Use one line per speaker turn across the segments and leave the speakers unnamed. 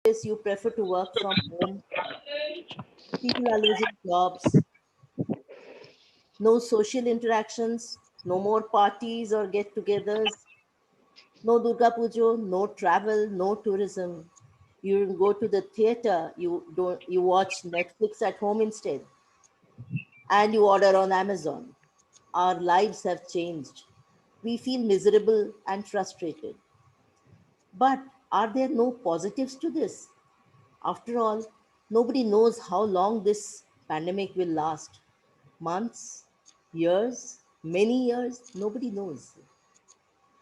you prefer to work from home. People are losing jobs. No social interactions, no more parties or get togethers, no Durga Pujo, no travel, no tourism. You go to the theater, you watch Netflix at home instead, and you order on Amazon. Our lives have changed. We feel miserable and frustrated. But are there no positives to this? After all, nobody knows how long this pandemic will last. Months, years, many years, nobody knows.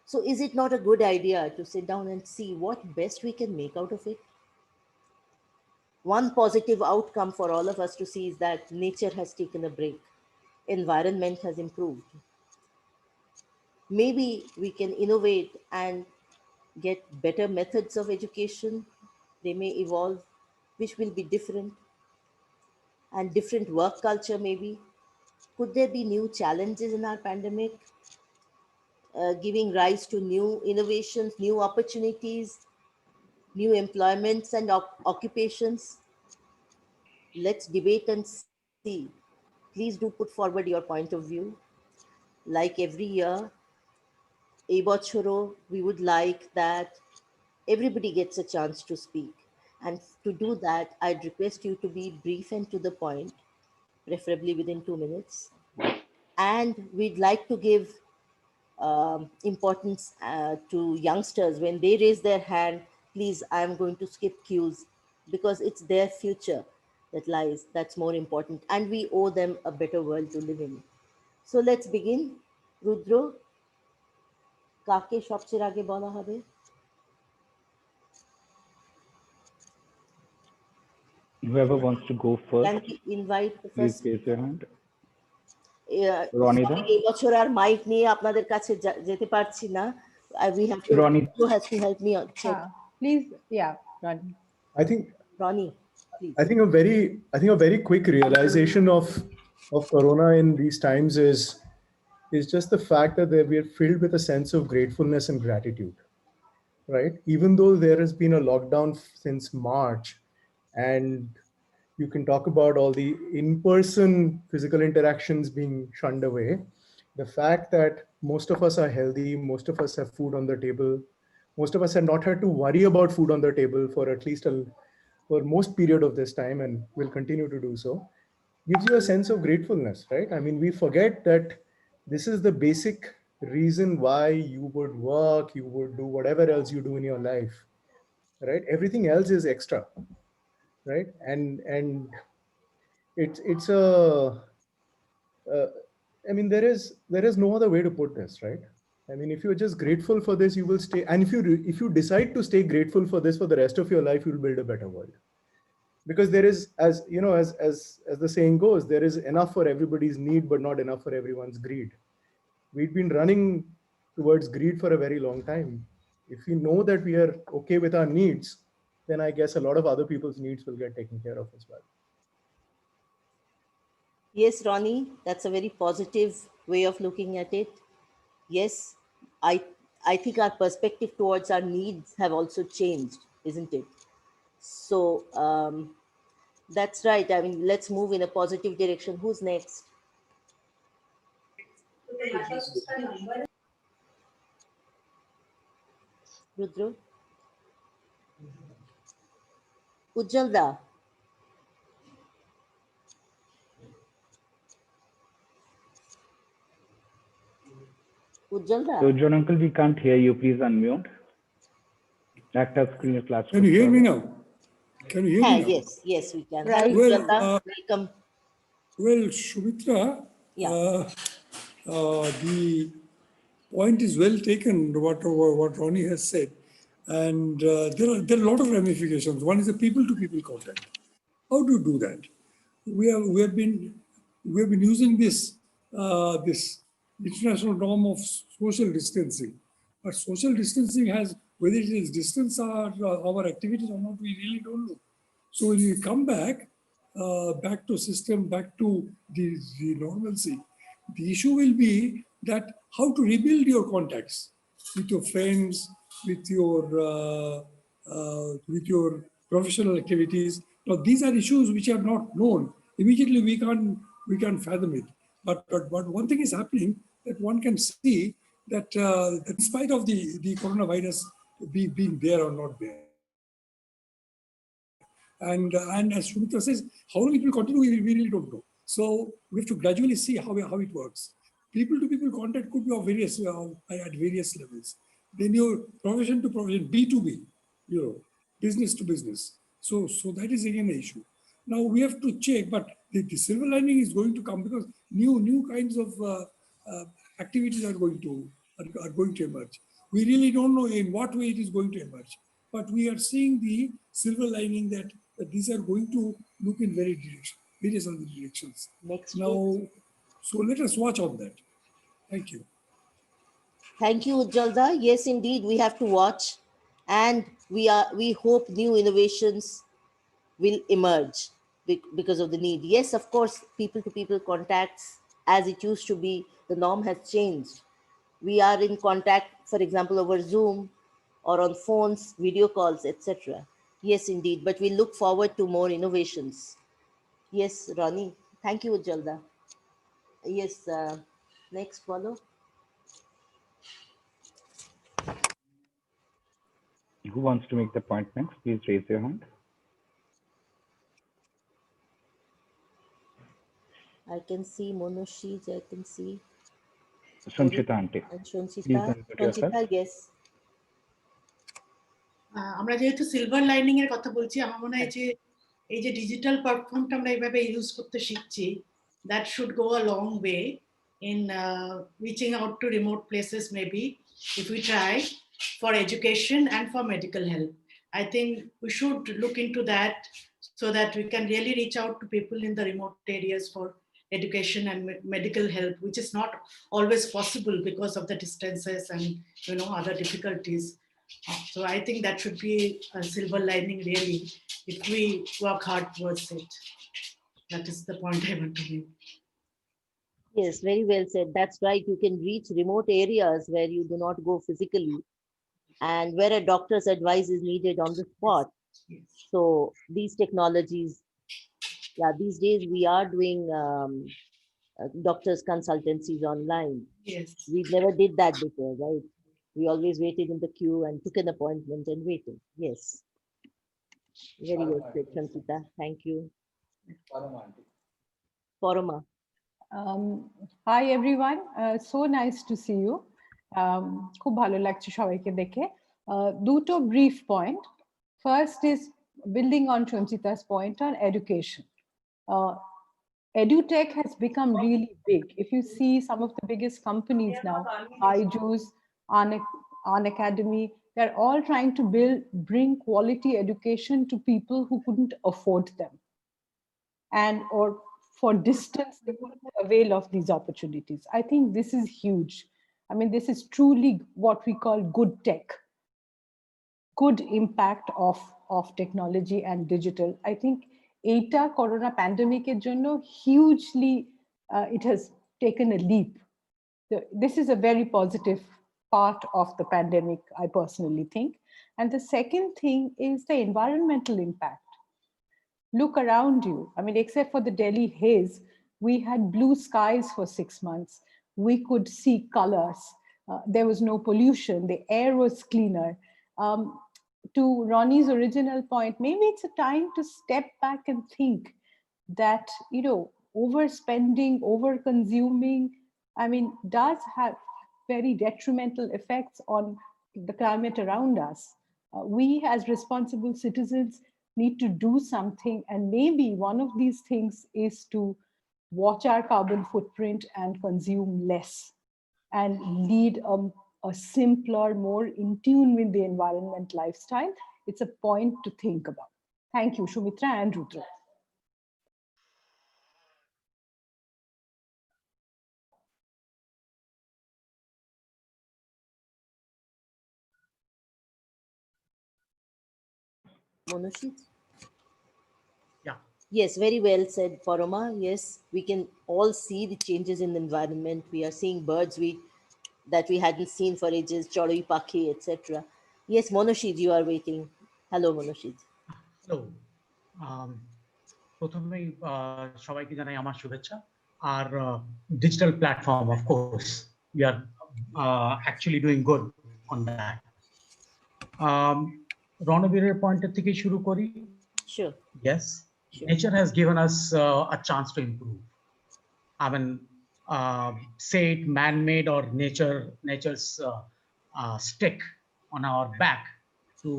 So, is it not a good idea to sit down and see what best we can make out of it? One positive outcome for all of us to see is that nature has taken a break, environment has improved. Maybe we can innovate and get better methods of education. They may evolve, which will be different, and different work culture, maybe. Could there be new challenges in our pandemic, giving rise to new innovations, new opportunities, new employments and occupations? Let's debate and see. Please do put forward your point of view. Like every year, we would like that everybody gets a chance to speak. And to do that, I'd request you to be brief and to the point, preferably within 2 minutes. And we'd like to give importance to youngsters. When they raise their hand, please, I'm going to skip cues because it's their future that's more important. And we owe them a better world to live in. So let's begin. Rudro, কাকে সবচেয়ে আগে বলা হবে?
Whoever wants to go first,
Can we invite the
please
first?
raise your hand.
Sorry, এই বছর আর mic নিয়ে আপনাদের কাছে যেতে পারছি না. We have to.
Ronnie
has to help me check.
Please, yeah, Ronnie.
I think
Ronnie, please.
I think a very quick realization of Corona in these times is just the fact that we are filled with a sense of gratefulness and gratitude, right? Even though there has been a lockdown since March, and you can talk about all the in-person physical interactions being shunned away, the fact that most of us are healthy, most of us have food on the table, most of us have not had to worry about food on the table for at least for most period of this time, and will continue to do so, gives you a sense of gratefulness, right? I mean, we forget that this is the basic reason why you would work, you would do whatever else you do in your life, right? Everything else is extra, right? And it's I mean, there is no other way to put this, right? I mean, if you're just grateful for this, you will stay. And if you decide to stay grateful for this for the rest of your life, you'll build a better world. Because there is, as you know, as the saying goes, there is enough for everybody's need, but not enough for everyone's greed. We've been running towards greed for a very long time. If we know that we are okay with our needs, then I guess a lot of other people's needs will get taken care of as well.
Yes, Ronnie, that's a very positive way of looking at it. Yes, I think our perspective towards our needs have also changed, isn't it? So that's right. I mean, let's move in a positive direction. Who's next? Rudra? Ujjal da. Ujjal da.
So, John Uncle, we can't hear you. Please unmute. That touch screen is flash.
Can you hear me now? Can you hear me now?
Yes, we can.
Right.
Well,
welcome.
Well, Shumitra,
Yeah.
the point is well taken, what Ronnie has said. And there are a lot of ramifications. One is the people-to-people contact. How do you do that? We have been using this international norm of social distancing. But social distancing has, whether it is distance or our activities or not, we really don't know. So when we come back to system, back to the normalcy, the issue will be that how to rebuild your contacts with your friends, with your professional activities. Now, these are issues which are not known. Immediately, we can't fathom it. But one thing is happening that one can see that in spite of the coronavirus being there or not there, and as Shumitra says, how long it will continue, we really don't know. So we have to gradually see how it works. People to people contact could be of various at various levels. Then your profession to profession, B2B, business to business. So that is again an issue. Now we have to check, but the silver lining is going to come because new kinds of activities are going to emerge. We really don't know in what way it is going to emerge, but we are seeing the silver lining that these are going to look in various other directions.
Next,
Now,
please.
so let us watch on that. Thank you.
Thank you, Ujjalda. Yes, indeed, we have to watch, and we hope new innovations will emerge because of the need. Yes, of course, people-to-people contacts, as it used to be, the norm has changed. We are in contact, for example, over Zoom or on phones, video calls, etc. Yes, indeed, but we look forward to more innovations. Yes, Ronnie. Thank you, Ujjalda. Yes, next follow.
Who wants to make the point next? Please raise your hand.
I can see Monoshij, I can see
Sanchita aunty.
and
Please
Shonchita.
unmute yourself.
Shonchita, yes.
আমরা যেহেতু silver lining এর কথা বলছি, আমার মনে হয় যে এই যে ডিজিটাল প্ল্যাটফর্মটা আমরা এইভাবে ইউজ করতে শিখছি, that should go a long way in reaching out to remote places, maybe if we try, for education and for medical help. I think we should look into that so that we can really reach out to people in the remote areas for education and medical help, which is not always possible because of the distances and other difficulties. So I think that should be a silver lining, really, if we work hard towards it. That is the point I want to make.
Yes, very well said. That's right. You can reach remote areas where you do not go physically and where a doctor's advice is needed on the spot.
Yes.
So these technologies, yeah, these days we are doing doctors' consultancies online.
Yes.
We never did that before, right? We always waited in the queue and took an appointment and waited. Yes. Very well said, Shantita. Thank you. Poroma.
Hi everyone, so nice to see you. খুব ভালো লাগছে সবাইকে দেখে। দুটো brief point. First is building on Shonchita's point on education. EduTech has become really big. If you see some of the biggest companies now, Byju's, Khan Academy, they're all trying to bring quality education to people who couldn't afford them. Or for distance, they couldn't avail of these opportunities. I think this is huge. I mean, this is truly what we call good tech, good impact of technology and digital. I think eta corona pandemic er jonno hugely it has taken a leap. This is a very positive part of the pandemic, I personally think. And the second thing is the environmental impact. Look around you. I mean, except for the Delhi haze, we had blue skies for 6 months. We could see colors. There was no pollution. The air was cleaner. To Ronnie's original point, maybe it's a time to step back and think that, overspending, over-consuming, I mean, does have very detrimental effects on the climate around us. We as responsible citizens need to do something, and maybe one of these things is to watch our carbon footprint and consume less and lead a simpler, more in tune with the environment lifestyle. It's a point to think about. Thank you, Shumitra and Rudra.
Monoshij?
Yeah.
Yes, very well said, Poroma. Yes, we can all see the changes in the environment. We are seeing birds that we hadn't seen for ages, Chodoi Pakhi, etc. Yes, Monoshij, you are waiting. Hello, Monoshij.
Hello, প্রথমেই সবাইকে জানাই আমার শুভেচ্ছা আর digital platform of course we are actually doing good on that. রণবীরের পয়েন্টের থেকে শুরু করি।
Sure.
Yes,
Sure.
nature has given us a chance to improve. I mean, say it man-made or nature's stick on our back to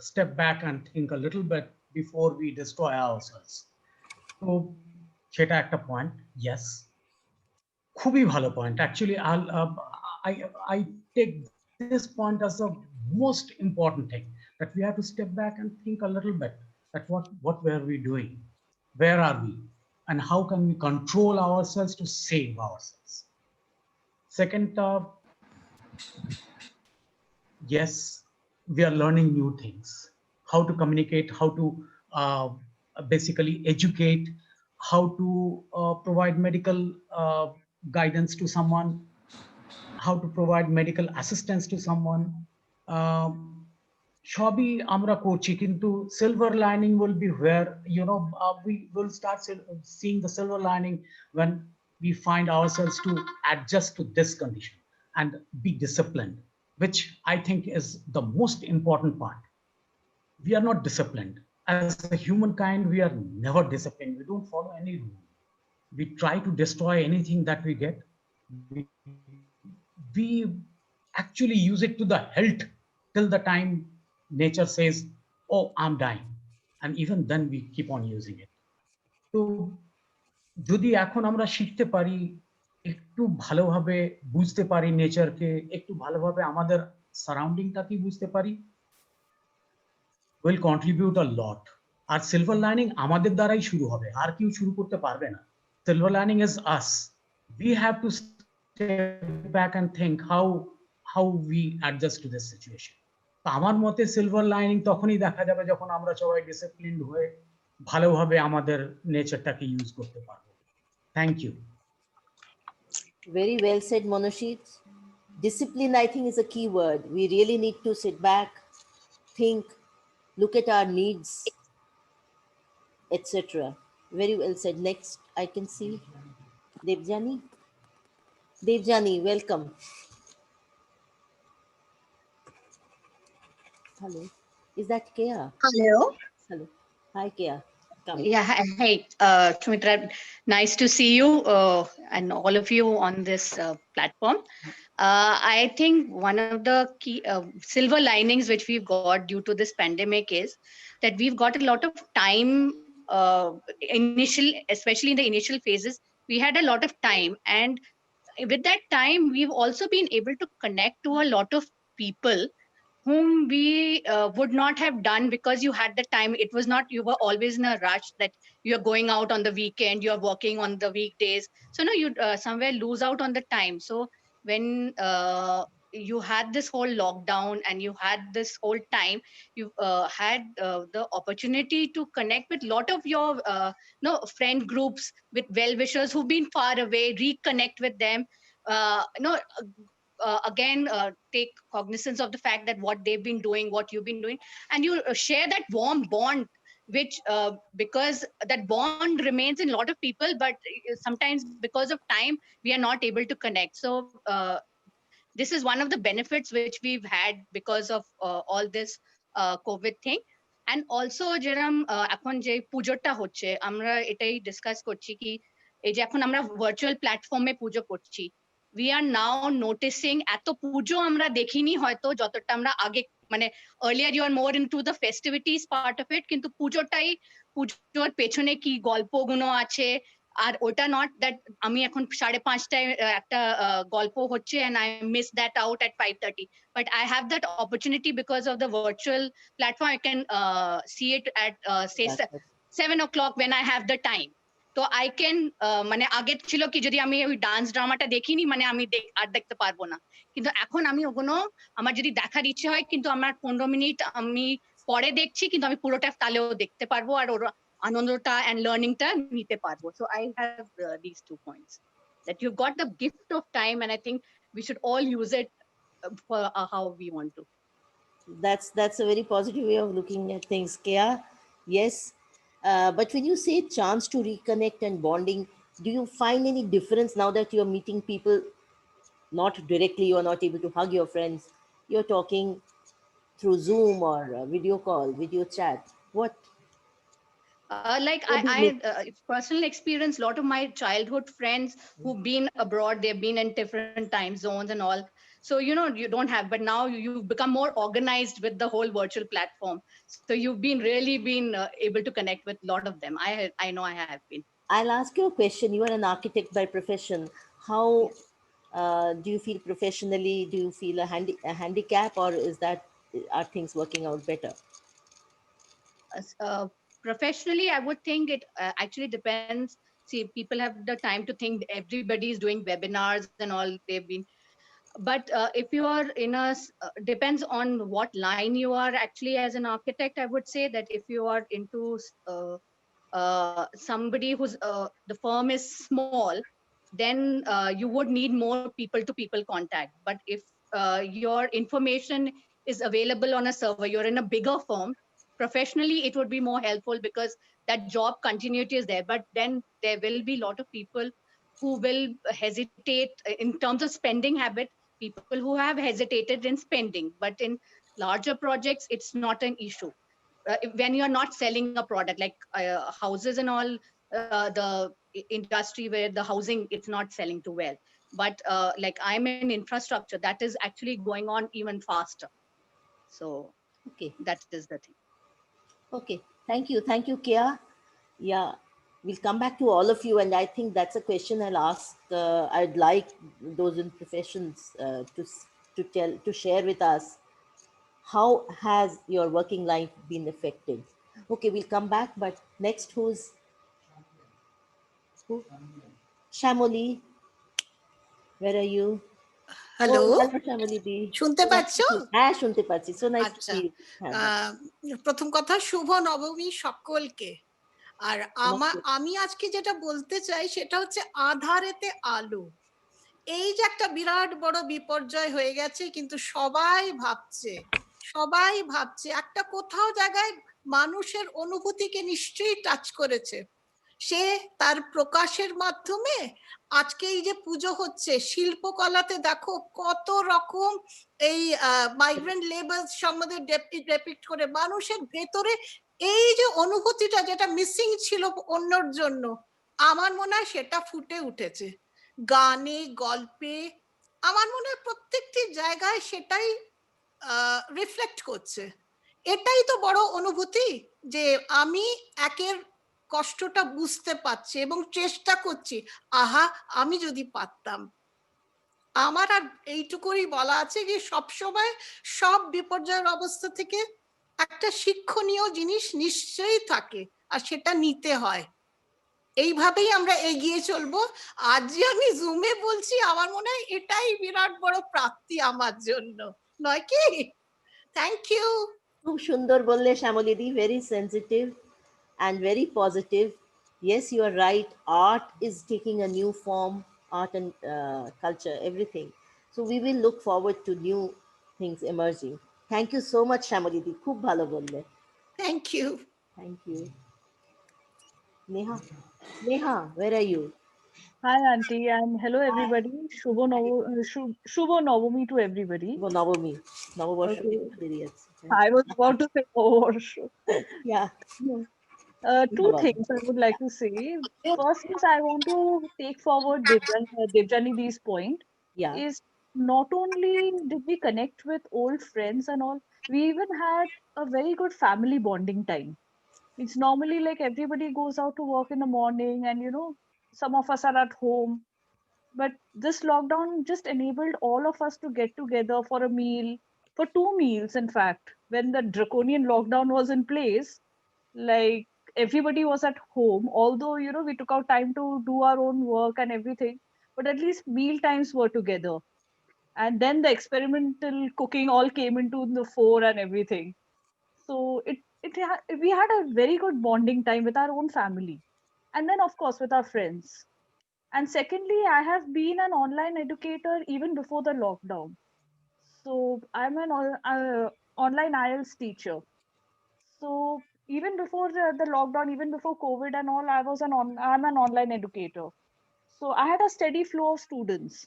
step back and think a little bit before we destroy ourselves. So, সেটা একটা point. Yes, খুবই ভালো point. Actually, I take this point as the most important thing, that we have to step back and think a little bit that what were we doing, where are we, and how can we control ourselves to save ourselves. Second, yes, we are learning new things, how to communicate, how to basically educate, how to provide medical guidance to someone, how to provide medical assistance to someone. সবই আমরা করছি, কিন্তু silver lining will be where, we will start seeing the silver lining when we find ourselves to adjust to this condition and be disciplined, which I think is the most important part. We are not disciplined. As a humankind, we are never disciplined. We don't follow any rule. We try to destroy anything that we get. We actually use it to the hilt till the time nature says, oh, I'm dying. And even then we keep on using it. তো যদি এখন আমরা শিখতে পারি, একটু ভালোভাবে বুঝতে পারি নেচারকে, একটু ভালোভাবে আমাদের সারাউন্ডিংটা কি বুঝতে পারি, will contribute a lot. আর সিলভার লাইনিং আমাদের দ্বারাই শুরু হবে, আর কেউ শুরু করতে পারবে না। Silver lining is us. We have to step back and think how we adjust to this situation. তো আমার মতে সিলভার লাইনিং তখনই দেখা যাবে যখন আমরা সবাই ডিসিপ্লিনড হয়ে ভালোভাবে আমাদের নেচারটাকে ইউজ করতে পারবো। Thank you.
Very well said, Monoshit. Discipline, I think, is a key word. We really need to sit back, think, look at our needs, etc. Very well said. Next, I can see Devjani. Devjani, welcome. Hello. Is that Kea?
Hello.
Hello. Hi, Kea. Come.
Yeah, hey, Sumitra, nice to see you and all of you on this platform. I think one of the key silver linings which we've got due to this pandemic is that we've got a lot of time, especially in the initial phases, we had a lot of time. And with that time, we've also been able to connect to a lot of people whom we would not have done because you had the time. It was not, you were always in a rush that you're going out on the weekend, you're working on the weekdays. So no, you somewhere lose out on the time. So when you had this whole lockdown and you had this whole time, you had the opportunity to connect with a lot of your friend groups, with well-wishers who've been far away, reconnect with them. Again, take cognizance of the fact that what they've been doing, what you've been doing, and you share that warm bond, which because that bond remains in a lot of people, but sometimes because of time, we are not able to connect. So this is one of the benefits which we've had because of all this COVID thing. And also যেরকম এখন যে পুজোটা হচ্ছে, আমরা এটাই discuss করছি কি এই যে এখন আমরা ভার্চুয়াল প্ল্যাটফর্মে পুজো করছি, we are now noticing এত পুজো আমরা দেখিনি হয়তো যতটা আমরা আগে, মানে earlier you are more into the festivities part of it, কিন্তু পুজোর পেছনে কি গল্পগুলো আছে, আর ওটা not that আমি এখন 5:30টায় একটা গল্প হচ্ছে and I miss that out at 5:30, but I have that opportunity because of the virtual platform. I can see it at say 7 o'clock when I have the time. তো আই ক্যান, মানে আগে ছিল কি যদি আমি ওই ডান্স ড্রামাটা দেখিনি মানে আমি আর দেখতে পারবো না, কিন্তু এখন আমি ওগুলো আমার যদি দেখার ইচ্ছে হয় কিন্তু আমার 15 মিনিট আমি পরে দেখছি, কিন্তু আমি পুরোটা তাহলেও দেখতে পারবো আর ওর আনন্দটা and learningটা নিতে পারবো. So I have these 2 points, that you've got the gift of time and I think we should all use it for how we want to.
That's a very positive way of looking at things, Kea. Yes. But when you say chance to reconnect and bonding, do you find any difference now that you're meeting people not directly, you're not able to hug your friends, you're talking through Zoom or video call, video chat?
Like
What do you make?
personal experience, a lot of my childhood friends who've been abroad, they've been in different time zones and all. So, you don't have, but now you've become more organized with the whole virtual platform. So you've been really been able to connect with a lot of them. I know I have been.
I'll ask you a question. You are an architect by profession. How do you feel professionally? Do you feel a handicap, or are things working out better?
uh, Professionally, I would think it actually depends. See, people have the time to think. Everybody is doing webinars and all. They've been, but if you are in depends on what line you are actually as an architect. I would say that if you are into somebody who's the firm is small, then you would need more people to people contact. But if your information is available on a server, you're in a bigger firm, professionally it would be more helpful because that job continuity is there. But then there will be a lot of people who will hesitate in terms of spending habit, people who have hesitated in spending. But in larger projects, it's not an issue. When you're not selling a product like houses and all, the industry where the housing, it's not selling too well. But like I'm in infrastructure, that is actually going on even faster. So
Okay.
that is the thing.
Okay. Thank you, Kia. Yeah, we'll come back to all of you, and I think that's a question I'll ask. I'd like those in professions to share with us. How has your working life been affected? Okay, we'll come back, but next, who? Shamoli, where are you?
Hello,
Oh, hello, Shamoli Di.
শুনতে
So nice to
পাচ্ছ?
see you. হ্যাঁ, শুনতে পাচ্ছি. So nice to
আচ্ছা,
see you. হ্যাঁ,
প্রথম কথা শুভ নবমী সকলকে। আর
নমস্তে।
আমি আজকে যেটা বলতে চাই সেটা হচ্ছে আঁধারেতে আলো। এই যে একটা বিরাট বড় বিপর্যয় হয়ে গেছে, কিন্তু সবাই ভাবছে একটা কোথাও জায়গায় মানুষের অনুভূতিকে নিশ্চয়ই টাচ করেছে। সে তার প্রকাশের মাধ্যমে আজকে এই যে পুজো হচ্ছে, শিল্পকলাতে দেখো কত রকম এই মাইগ্রেন্ট লেবার সম্বন্ধে ডেপিক্ট করে মানুষের ভেতরে এই যে অনুভূতিটা যেটা মিসিং ছিল অন্যর জন্য, আমার মনে হয় সেটা ফুটে উঠেছে গানে, গল্পে। আমার মনে হয় প্রত্যেকটি জায়গায় সেটাই রিফ্লেক্ট করছে। এটাই তো বড় অনুভূতি, যে আমি একের কষ্টটা বুঝতে পারছি এবং চেষ্টা করছি, আহা আমি যদি পারতাম। আমার আর এইটুকুই বলা আছে যে সবসময় সব বিপর্যয়ের অবস্থা থেকে একটা শিক্ষণীয় জিনিস নিশ্চয়ই থাকে, আর সেটা নিতে হয়। এইভাবেই আমরা এগিয়ে চলবো। আজ যে আমি জুমে বলছি, আমার মনে হয় এটাই বিরাট বড় প্রাপ্তি আমার জন্য, নয় কি? Thank you.
খুব সুন্দর বললে Shamoli Di, very sensitive and very positive. Yes, you are right. Art is taking a new form, art and culture, everything. So we will look forward to new things emerging. Thank you so much, Shamoli Di. Khub bhalo bolle.
Thank you.
Thank you. Neha, where are you?
Hi, Auntie, and hello, everybody. Shubho Navami to everybody.
Shubho Navami. Navabarsho
Okay.
দেরি আছে।
I was about to say Navabarsho.
Yeah.
Two things I would like to say. First is I want to take forward Devjani Di's point.
Yeah.
Is not only did we connect with old friends and all, we even had a very good family bonding time. It's normally like everybody goes out to work in the morning, and some of us are at home. But this lockdown just enabled all of us to get together for a meal, for two meals, in fact. When the draconian lockdown was in place, like everybody was at home, although we took out time to do our own work and everything, but at least meal times were together. And then the experimental cooking all came into the fore and everything. So we had a very good bonding time with our own family, and then of course with our friends. And secondly, I have been an online educator even before the lockdown. So I'm an online IELTS teacher. So even before the lockdown, even before COVID and all, I'm an online educator. So I had a steady flow of students.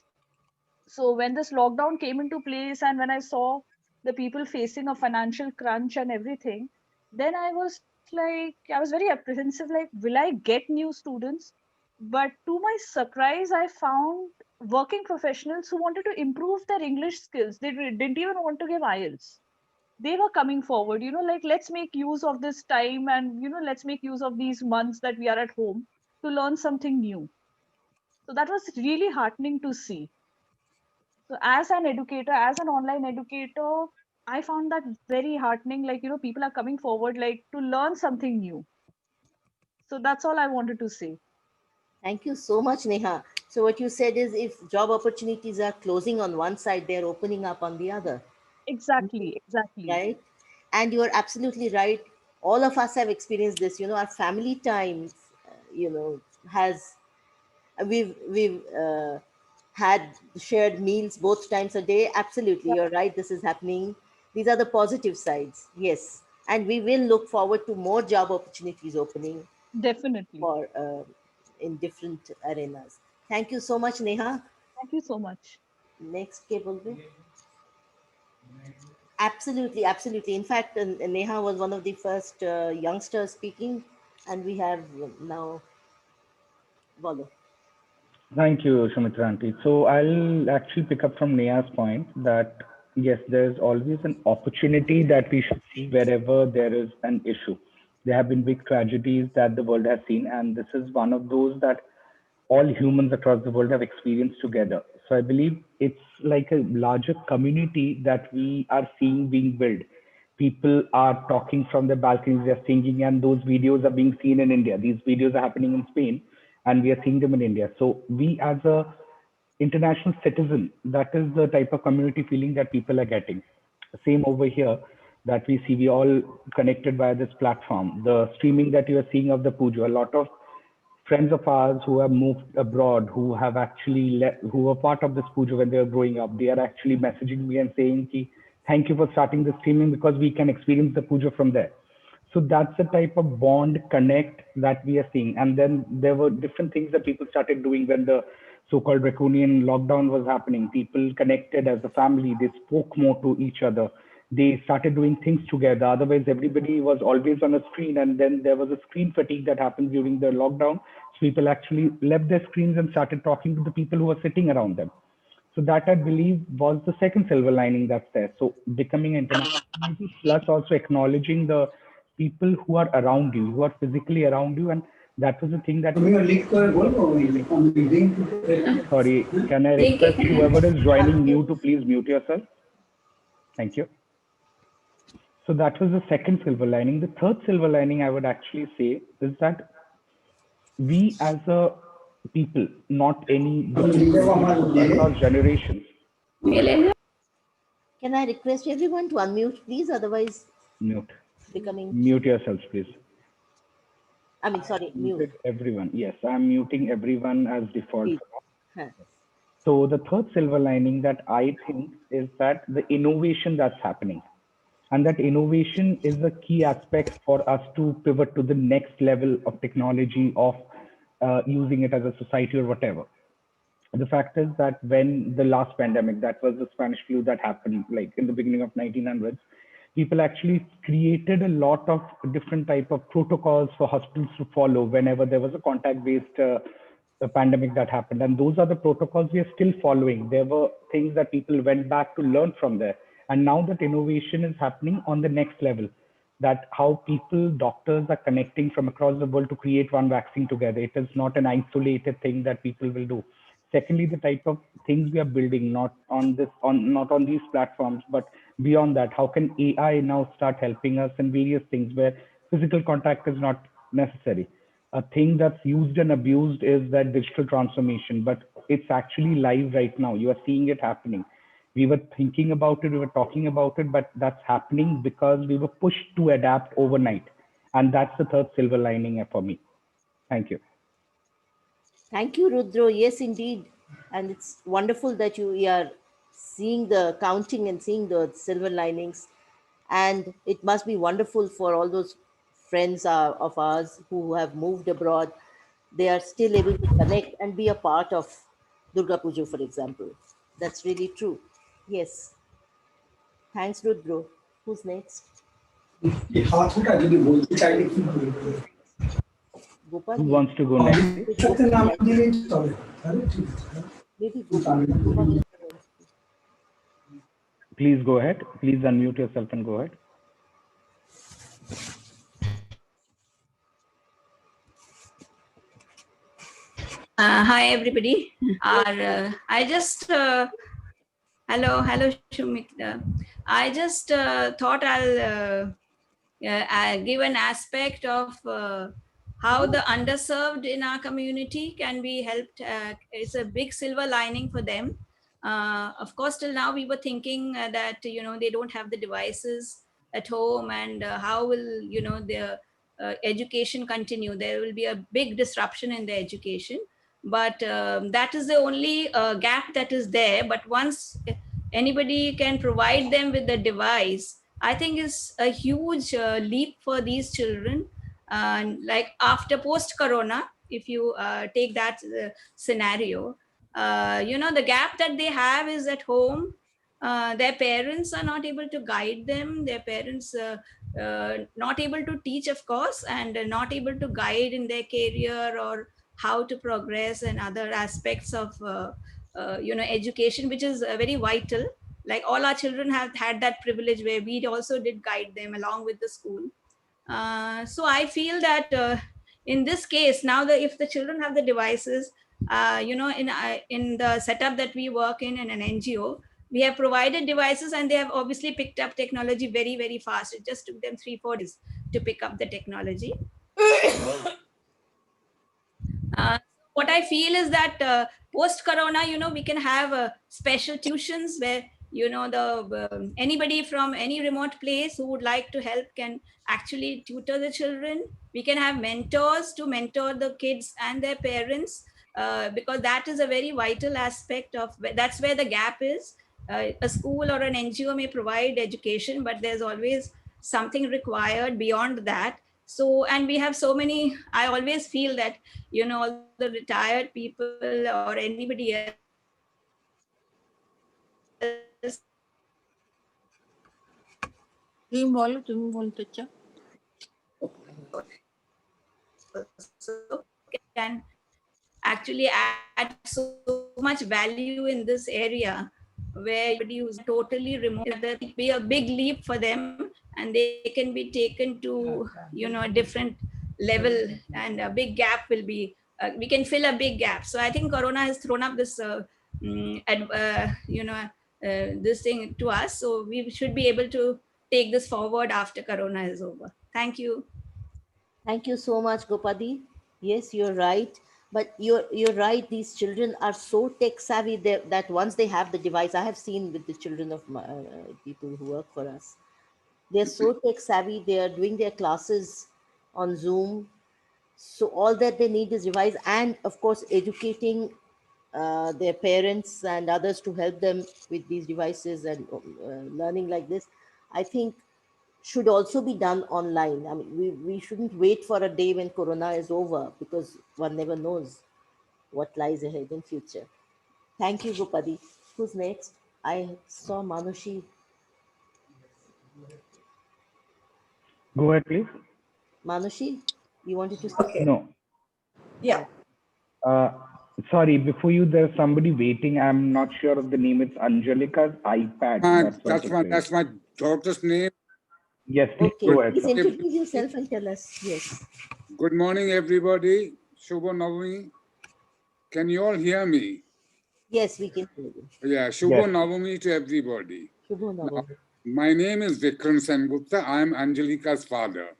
So when this lockdown came into place and when I saw the people facing a financial crunch and everything, then I was very apprehensive, like, will I get new students? But to my surprise, I found working professionals who wanted to improve their English skills. They didn't even want to give IELTS. They were coming forward, like, let's make use of this time and, let's make use of these months that we are at home to learn something new. So that was really heartening to see. So as an educator, as an online educator, I found that very heartening. Like, people are coming forward, like, to learn something new. So that's all I wanted to say.
Thank you so much, Neha. So what you said is if job opportunities are closing on one side, they're opening up on the other,
Exactly.
right? And you are absolutely right. All of us have experienced this. Our family times, has we've had shared meals both times a day. Absolutely,
Yeah,
you're right. This is happening. These are the positive sides. Yes, and we will look forward to more job opportunities opening
definitely.
for in different arenas. Thank you so much, Neha.
Thank you so much.
Next cable. Absolutely, absolutely. In fact, Neha was one of the first youngsters speaking, and we have now Valo.
Thank you, Sumitra Aunty. So I'll actually pick up from Neha's point that yes, there's always an opportunity that we should see wherever there is an issue. There have been big tragedies that the world has seen, and this is one of those that all humans across the world have experienced together. So I believe it's like a larger community that we are seeing being built. People are talking from their balconies, they're singing, and those videos are being seen in India. These videos are happening in Spain, and we are seeing them in India. So we, as a international citizen, that is the type of community feeling that people are getting. Same over here that we see, we all connected via this platform. The streaming that you are seeing of the puja, a lot of friends of ours who have moved abroad, who have actually who were part of this puja when they were growing up, they are actually messaging me and saying, Ki, thank you for starting the streaming because we can experience the puja from there. So that's the type of bond connect that we are seeing. And then there were different things that people started doing when the so-called draconian lockdown was happening. People connected as a family. They spoke more to each other. They started doing things together. Otherwise, everybody was always on a screen. And then there was a screen fatigue that happened during the lockdown. So people actually left their screens and started talking to the people who were sitting around them. So that I believe was the second silver lining that's there. So becoming international community plus also acknowledging the people who are around you, who are physically around you, and that was the thing that. Sorry, can I request whoever is joining new to please mute yourself? Thank you. So that was the second silver lining. The third silver lining I would actually say is that we as a people, not any different across generations.
Can I request everyone to unmute, please? Otherwise,
Mute.
becoming.
Mute yourselves, please.
I mean, sorry, mute.
Muted everyone. Yes, I'm muting everyone as default.
Huh.
So the third silver lining that I think is that the innovation that's happening. And that innovation is a key aspect for us to pivot to the next level of technology, of using it as a society or whatever. The fact is that when the last pandemic, that was the Spanish flu that happened like in the beginning of 1900s, people actually created a lot of different type of protocols for hospitals to follow whenever there was a contact-based pandemic that happened. And those are the protocols we are still following. There were things that people went back to learn from there. And now that innovation is happening on the next level, that how people, doctors are connecting from across the world to create one vaccine together. It is not an isolated thing that people will do. Secondly, the type of things we are building, not on these platforms, but beyond that, how can AI now start helping us in various things where physical contact is not necessary? A thing that's used and abused is that digital transformation, but it's actually live right now. You are seeing it happening. We were thinking about it, we were talking about it, but that's happening because we were pushed to adapt overnight. And that's the third silver lining for me. Thank you.
Thank you, Rudro. Yes, indeed. And it's wonderful that you are seeing the counting and seeing the silver linings. And it must be wonderful for all those friends of ours who have moved abroad, they are still able to connect and be a part of Durga Puja, for example. That's really true. Yes. Thanks, Rudro. Who's next? Gopal?
Who wants to go next?
Maybe Gopal.
Please go ahead. Please unmute yourself and go ahead.
Hi, everybody. I just, hello, Shumik. I just thought I'll give an aspect of how the underserved in our community can be helped. It's a big silver lining for them. Of course, till now we were thinking that, they don't have the devices at home, and how will, their education continue? There will be a big disruption in their education. But that is the only gap that is there. But once anybody can provide them with the device, I think it's a huge leap for these children. Like after post-corona, if you take that scenario, the gap that they have is at home. Their parents are not able to guide them. Their parents not able to teach, of course, and not able to guide in their career or how to progress and other aspects of education, which is very vital. Like all our children have had that privilege where we also did guide them along with the school. So I feel that in this case, now that if the children have the devices, in the setup that we work in an NGO, we have provided devices, and they have obviously picked up technology very, very fast. It just took them 3-4 days to pick up the technology. What I feel is that post-corona, we can have special tuitions where, anybody from any remote place who would like to help can actually tutor the children. We can have mentors to mentor the kids and their parents, because that is a very vital aspect of, that's where the gap is. A school or an NGO may provide education, but there's always something required beyond that. So, and we have so many, I always feel that, all the retired people or anybody else, can actually add so much value in this area, where everybody who's totally remote, that will be a big leap for them, and they can be taken to, a different level, and a big gap will be, we can fill a big gap. So I think Corona has thrown up this, this thing to us. So we should be able to take this forward after Corona is over. Thank you.
Thank you so much, Gopadi. Yes, you're right. But you're right. These children are so tech savvy that once they have the device, I have seen with the children of my, people who work for us, they're so tech savvy. They are doing their classes on Zoom. So all that they need is device, and of course, educating their parents and others to help them with these devices and learning like this, I think should also be done online. I mean, we shouldn't wait for a day when Corona is over, because one never knows what lies ahead in future. Thank you, Gopadi. Who's next? I saw Manushi.
Go ahead, please.
Manushi, you wanted to say?
No.
Yeah.
Sorry, before you, there's somebody waiting. I'm not sure of the name. It's Angelika's iPad.
That's my daughter's name.
Yes, please
Okay,
go ahead.
please
Sir.
introduce yourself and tell us. Yes.
Good morning, everybody. Shubha Navami. Can you all hear me?
Yes, we can hear you.
Yeah, Shubha
Yes.
Navami to everybody.
Shubho Navami.
My name is Vikram Sengupta. I'm Angelika's father.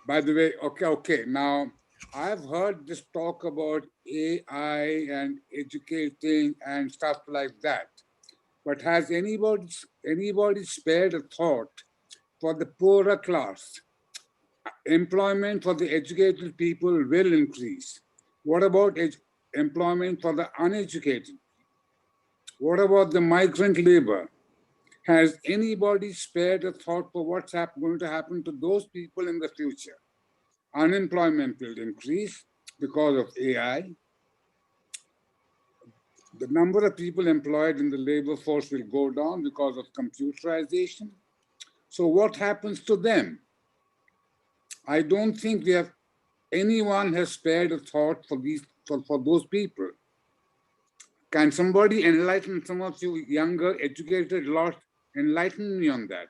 By the way, okay. Now, I've heard this talk about AI and educating and stuff like that. But has anybody spared a thought for the poorer class? Employment for the educated people will increase. What about employment for the uneducated? What about the migrant labor? Has anybody spared a thought for what's going to happen to those people in the future? Unemployment will increase because of AI. The number of people employed in the labor force will go down because of computerization. So what happens to them? I don't think anyone has spared a thought for those people. Can somebody enlighten some of you younger, educated lot, enlighten me on that?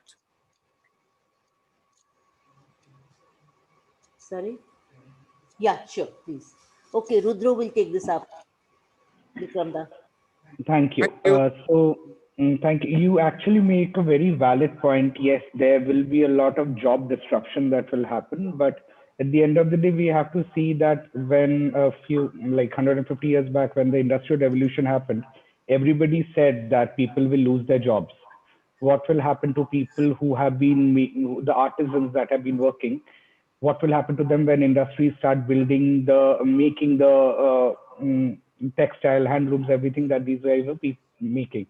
Sorry? Yeah, sure, please. Okay, Rudra will take this up. Vikramda.
Thank you. Thank you. You actually make a very valid point. Yes, there will be a lot of job disruption that will happen, but at the end of the day, we have to see that when a few, like 150 years back, when the Industrial Revolution happened, everybody said that people will lose their jobs. What will happen to people who have been, the artisans that have been working? What will happen to them when industries start making the textile, handlooms, everything that these guys are making?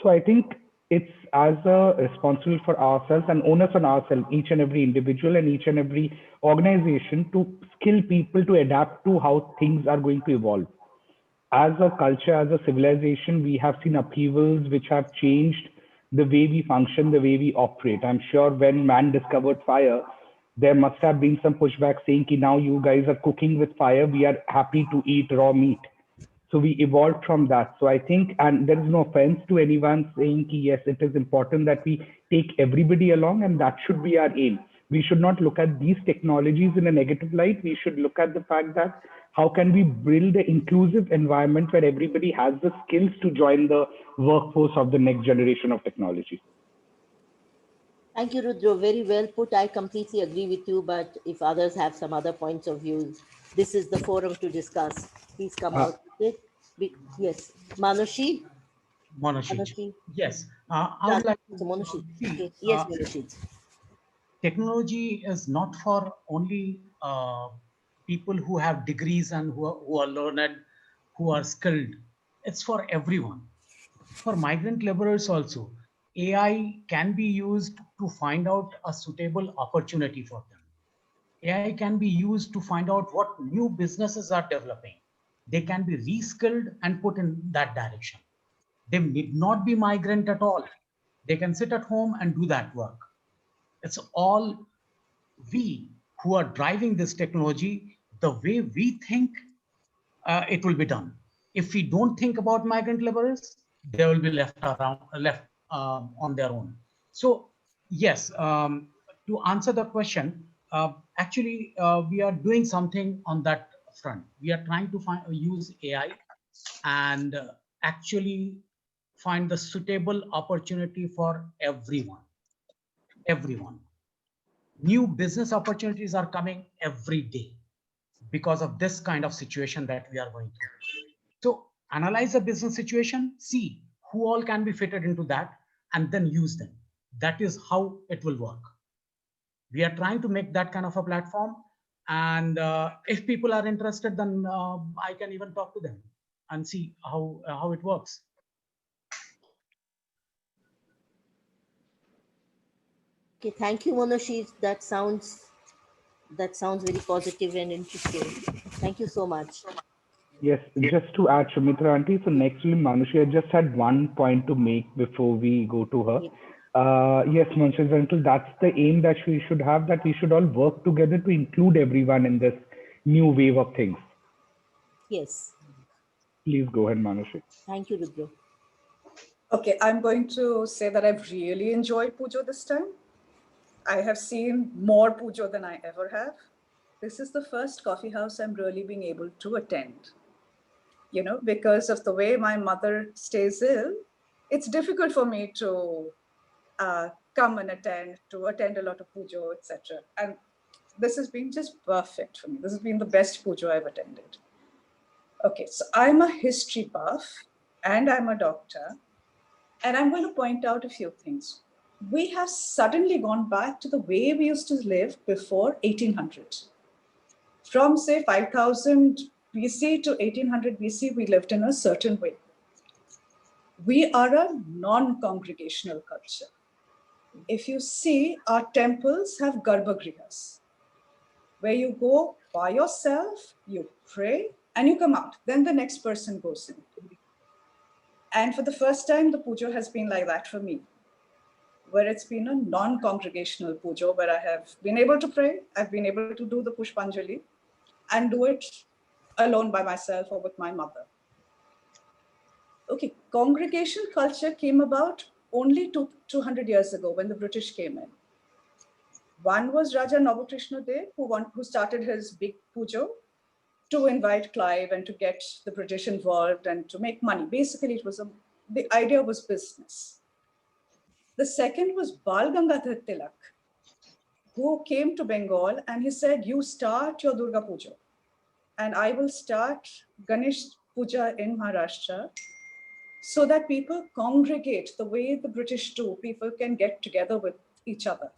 So I think it's as a responsible for ourselves and onus on ourselves, each and every individual and each and every organization, to skill people to adapt to how things are going to evolve. As a culture, as a civilization, we have seen upheavals which have changed the way we function, the way we operate. I'm sure when man discovered fire, there must have been some pushback saying, now you guys are cooking with fire, we are happy to eat raw meat. So we evolved from that. So I think, and there is no offense to anyone saying, yes, it is important that we take everybody along, and that should be our aim. We should not look at these technologies in a negative light. We should look at the fact that how can we build an inclusive environment where everybody has the skills to join the workforce of the next generation of technology.
Thank you, Rudra. Very well put. I completely agree with you, but if others have some other points of view, this is the forum to discuss. Please come out with it. Yes, Manushi?
Manushi. Yes. I would like to
Manushi.
see,
Okay. Yes, Manushi.
Technology is not for only people who have degrees and who are learned, who are skilled. It's for everyone. For migrant laborers also, AI can be used to find out a suitable opportunity for them. AI can be used to find out what new businesses are developing. They can be reskilled and put in that direction. They need not be migrant at all. They can sit at home and do that work. It's all we who are driving this technology. The way we think, it will be done. If we don't think about migrant laborers, they will be left on their own. So yes, to answer the question, actually we are doing something on that front. We are trying to use AI and actually find the suitable opportunity for everyone. New business opportunities are coming every day because of this kind of situation that we are going through. So analyze the business situation, see who all can be fitted into that, and then use them. That is how it will work. We are trying to make that kind of a platform. And if people are interested, then I can even talk to them and see how it works.
Okay, thank you, Manushi. That sounds very positive and interesting. Thank you so much.
Yes, just to add, Sumitra Aunty, so next week, Manushi, I just had one point to make before we go to her. Yes, Manushi, that's the aim that we should have, that we should all work together to include everyone in this new wave of things.
Yes.
Please go ahead, Manushi.
Thank you, Rudra.
Okay, I'm going to say that I've really enjoyed Pujo this time. I have seen more Pujo than I ever have. This is the first coffee house I'm really being able to attend. You know, because of the way my mother stays ill, it's difficult for me to come and attend a lot of Pujo, etc. And this has been just perfect for me. This has been the best Pujo I've attended. Okay, so I'm a history buff and I'm a doctor. And I'm going to point out a few things. We have suddenly gone back to the way we used to live before 1800. From say 5000 BC to 1800 BC, we lived in a certain way. We are a non-congregational culture. If you see, our temples have garbhagrihas, where you go by yourself, you pray, and you come out. Then the next person goes in. And for the first time, the pujo has been like that for me, where it's been a non-congregational pujo, where I have been able to pray, I've been able to do the Pushpanjali and do it alone by myself or with my mother. Okay, congregation culture came about only 200 years ago when the British came in. One was Raja Navakrishna Dev, who started his big pujo to invite Clive and to get the British involved and to make money. Basically, it was the idea was business. The second was Bal Gangadhar Tilak, who came to Bengal and he said, you start your Durga Puja and I will start Ganesh Puja in Maharashtra so that people congregate the way the British do. People can get together with each other.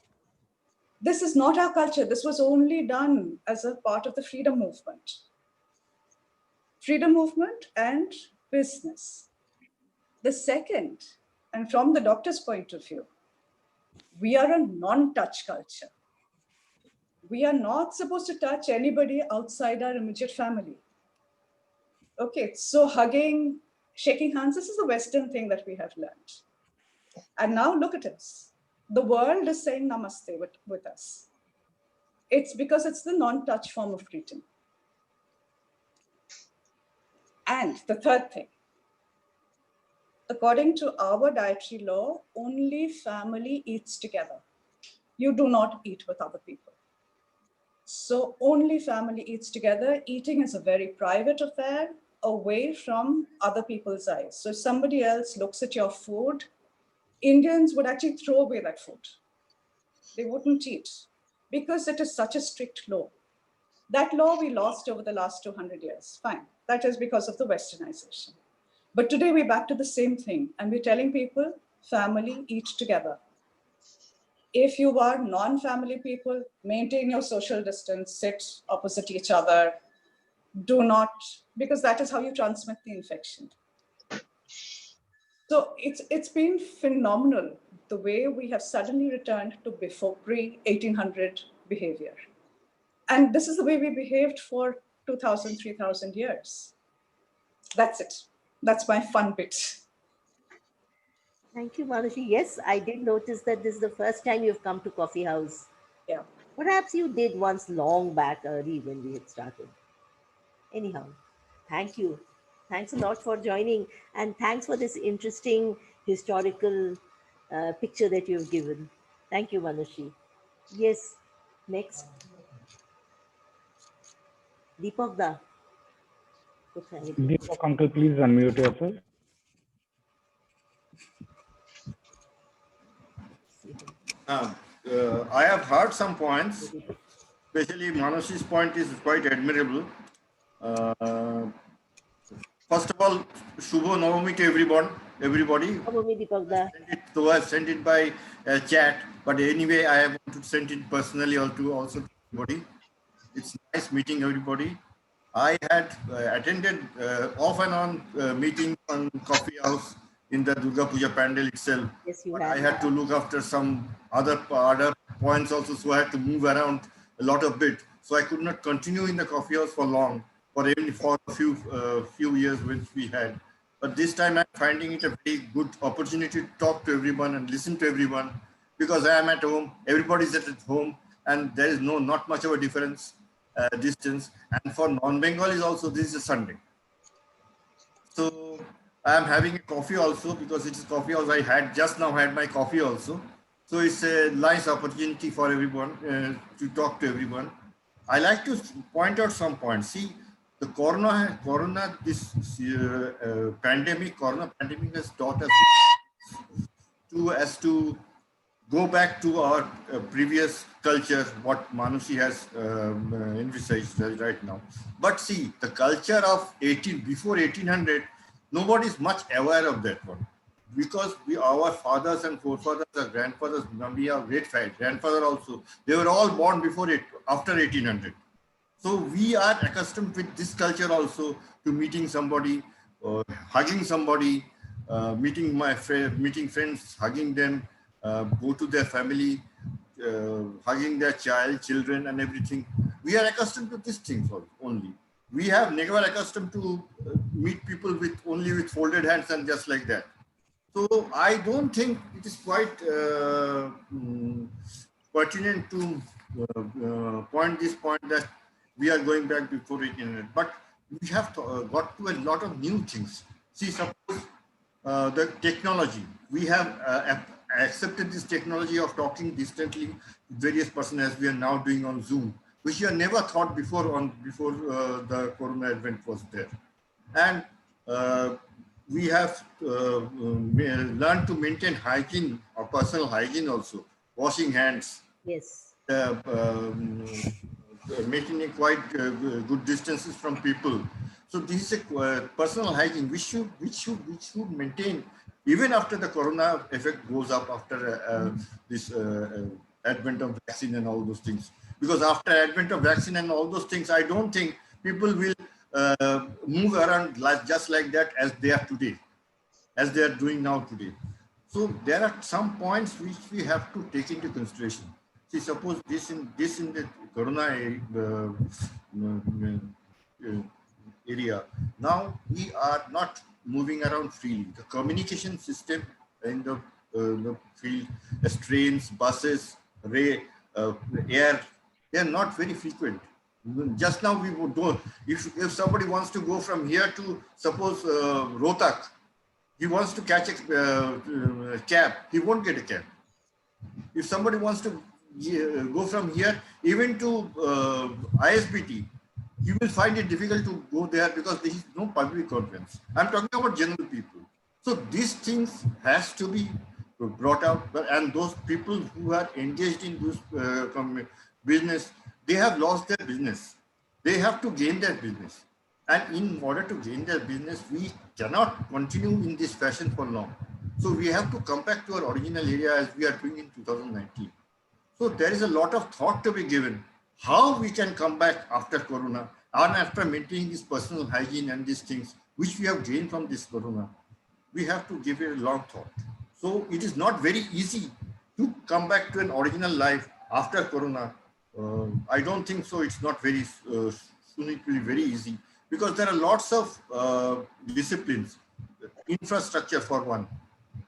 This is not our culture. This was only done as a part of the freedom movement. Freedom movement and business. The second, and from the doctor's point of view, we are a non-touch culture. We are not supposed to touch anybody outside our immediate family. Okay, so hugging, shaking hands, this is a Western thing that we have learned. And now look at us. The world is saying namaste with us. It's because it's the non-touch form of greeting. And the third thing, according to our dietary law, only family eats together. You do not eat with other people. So only family eats together. Eating is a very private affair, away from other people's eyes. So if somebody else looks at your food, Indians would actually throw away that food. They wouldn't eat because it is such a strict law. That law we lost over the last 200 years. Fine, that is because of the westernization. But today we're back to the same thing and we're telling people, family, eat together. If you are non-family people, maintain your social distance, sit opposite each other. Do not, because that is how you transmit the infection. So it's been phenomenal the way we have suddenly returned to before pre-1800 behavior. And this is the way we behaved for 2,000, 3,000 years. That's it. That's my fun bit.
Thank you, Manushi. Yes, I did notice that this is the first time you've come to Coffee House.
Yeah.
Perhaps you did once long back early when we had started. Anyhow, thank you. Thanks a lot for joining. And thanks for this interesting historical picture that you've given. Thank you, Manushi. Yes, next. Deepak Da.
Deepak uncle, please unmute yourself.
I have heard some points, especially Manushi's point is quite admirable. First of all, Shubho Navami to everybody. Though I sent it by chat, but anyway, I have to send it personally also to everybody. It's nice meeting everybody. I had attended off and on meetings on Coffee House in the Durga Puja pandal itself.
Yes, you
but
have.
I had to look after some other points also, so I had to move around a lot of bit. So I could not continue in the Coffee House for long, for a few years which we had. But this time I'm finding it a very good opportunity to talk to everyone and listen to everyone, because I am at home, everybody's at home, and there is not much of a difference, distance. And for non-Bengalis also, this is a Sunday. So I am having a coffee also, because it is Coffee House. I just now had my coffee also. So it's a nice opportunity for everyone to talk to everyone. I like to point out some points. See, the corona pandemic has taught us to go back to our previous culture, what Manushi has envisaged right now. But see, the culture of before 1800, nobody is much aware of that one, because our fathers and forefathers, our grandfathers, we have great grandfather also, they were all born after 1800. So we are accustomed with this culture also to meeting somebody, or hugging somebody, meeting friends, hugging them, go to their family, hugging their children and everything. We are accustomed to these things only. We have never accustomed to meet people only with folded hands and just like that. So I don't think it is quite pertinent to point that we are going back before internet. But we have got to a lot of new things. See, suppose the technology, we have accepted this technology of talking distantly to various persons as we are now doing on Zoom, which you have never thought before the Corona advent was there. And we have learned to maintain hygiene or personal hygiene also, washing hands.
Yes.
Maintaining quite good distances from people. So this is a personal hygiene which should maintain even after the Corona effect goes up, after this advent of vaccine and all those things. Because after advent of vaccine and all those things, I don't think people will move around just like that as they are today, as they are doing now today. So there are some points which we have to take into consideration. See, suppose this in the Corona area, now we are not moving around freely. The communication system in the field, as trains, buses, air, they are not very frequent. Just now we would go, if somebody wants to go from here to, suppose, Rohtak, he wants to catch a cab, he won't get a cab. If somebody wants to go from here even to ISBT, you will find it difficult to go there because there is no public conference. I'm talking about general people. So these things has to be brought out, and those people who are engaged in this business, they have lost their business. They have to gain their business. And in order to gain their business, we cannot continue in this fashion for long. So we have to come back to our original area as we are doing in 2019. So there is a lot of thought to be given how we can come back after Corona and after maintaining this personal hygiene and these things which we have gained from this Corona. We have to give it a long thought. So it is not very easy to come back to an original life after Corona. I don't think so. It's not very soon. It will be very easy because there are lots of disciplines, infrastructure for one.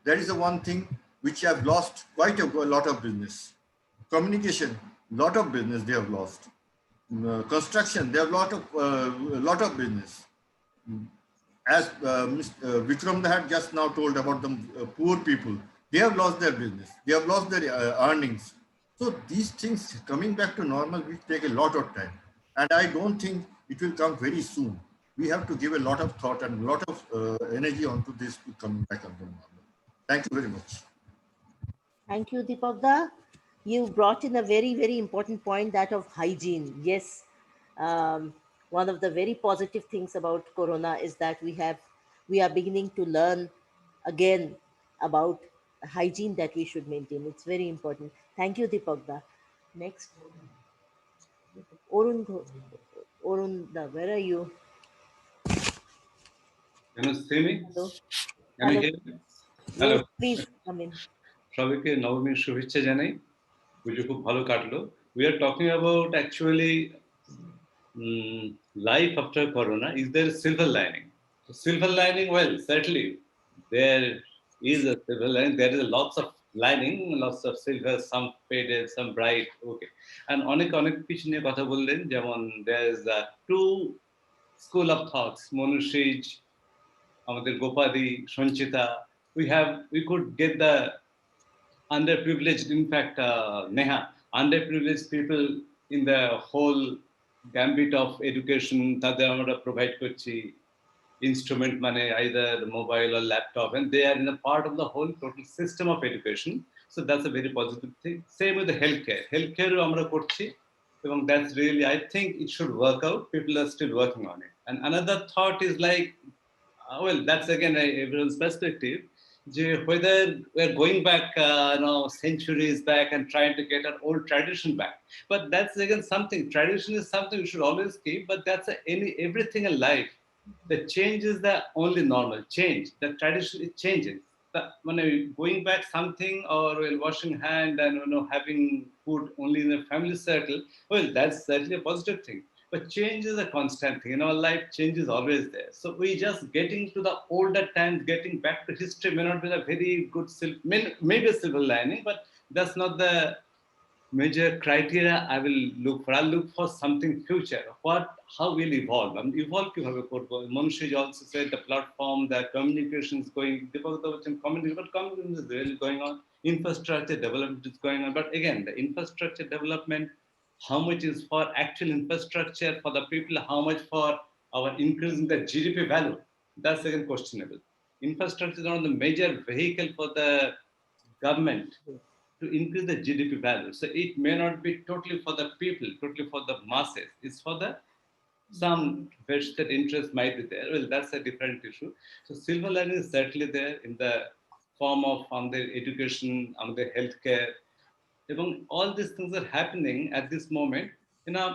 That is the one thing which have lost quite a lot of business. Communication, lot of business they have lost. Construction, they have lot of business. As Mr. Vikram had just now told about the poor people, they have lost their business. They have lost their earnings. So these things coming back to normal will take a lot of time. And I don't think it will come very soon. We have to give a lot of thought and a lot of energy onto this to come back on the normal. Thank you very much.
Thank you, Deepakda. You brought in a very, very important point, that of hygiene. Yes, one of the very positive things about Corona is that we are beginning to learn again about hygiene that we should maintain. It's very important. Thank you, Deepakda. Next, Orunda, where are you?
Can you see me?
Hello.
Can you hear me?
Hello. Yes, please come in.
সবাইকে নবমীর শুভেচ্ছা জানাই। পুজো খুব ভালো কাটলো। We are talking about actually life after Corona. Is there a silver lining? So silver lining, well, certainly there is a silver lining. There is lots of lining, lots of silver, some faded, some bright. Okay, and অনেক কিছু নিয়ে কথা বললেন, যেমন there is two school of thoughts, Monushij, আমাদের গোপাদি, Sanchita. We could get the underprivileged, in fact, Neha, underprivileged people in the whole gambit of education, তাদের আমরা provide করছি instrument, মানে either mobile or laptop, and they are in a part of the whole total system of education. So that's a very positive thing. Same with the healthcare. Healthcare আমরা করছি, এবং that's really, I think it should work out. People are still working on it. And another thought is like, well, that's again everyone's perspective. Whether we're going back centuries back and trying to get our old tradition back. But that's again something, tradition is something we should always keep, but that's everything in life. The change is the only normal change. The tradition is changing. When going back something or washing hand and having food only in a family circle, well, that's certainly a positive thing. But change is a constant thing. In our life, change is always there. So we just getting to the older times, getting back to history may not be a very good, maybe a silver lining, but that's not the major criteria I will look for. I'll look for something future. How will evolve? Evolve কিভাবে করব? Manushya also said the platform, the communication is going. Communication is really going on. Infrastructure development is going on. But again, the infrastructure development, how much is for actual infrastructure for the people? How much for our increasing the GDP value? That's again questionable. Infrastructure is one of the major vehicle for the government to increase the GDP value. So it may not be totally for the people, totally for the masses. It's for the some vested interest might be there. Well, that's a different issue. So silver lining is certainly there in the form of on the education, on the healthcare. All these things are happening at this moment in a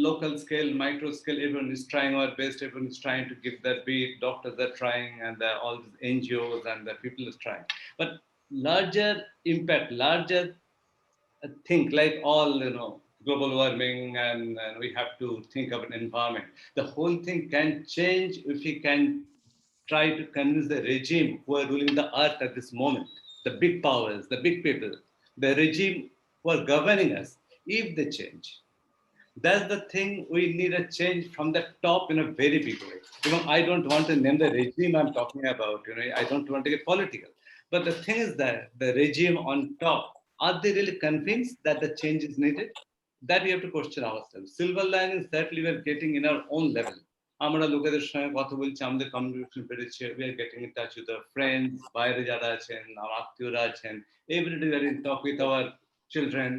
local scale, micro scale. Everyone is trying our best. Everyone is trying to give their beat. Doctors are trying, and all these NGOs and the people is trying. But larger impact, larger thing like all global warming, and we have to think of an environment. The whole thing can change if we can try to convince the regime who are ruling the earth at this moment, the big powers, the big people, the regime who are governing us, if they change. That's the thing, we need a change from the top in a very big way. I don't want to name the regime I'm talking about, I don't want to get political. But the thing is that the regime on top, are they really convinced that the change is needed? That we have to question ourselves. Silver lining is certainly we are getting in our own level. আমরা লোকেদের সঙ্গে কথা বলছি, আমাদের communication বেড়েছে, we are getting in touch with our friends, বাইরে যারা আছেন, আমার আত্মীয়রা আছেন, every day we are in talk with our children.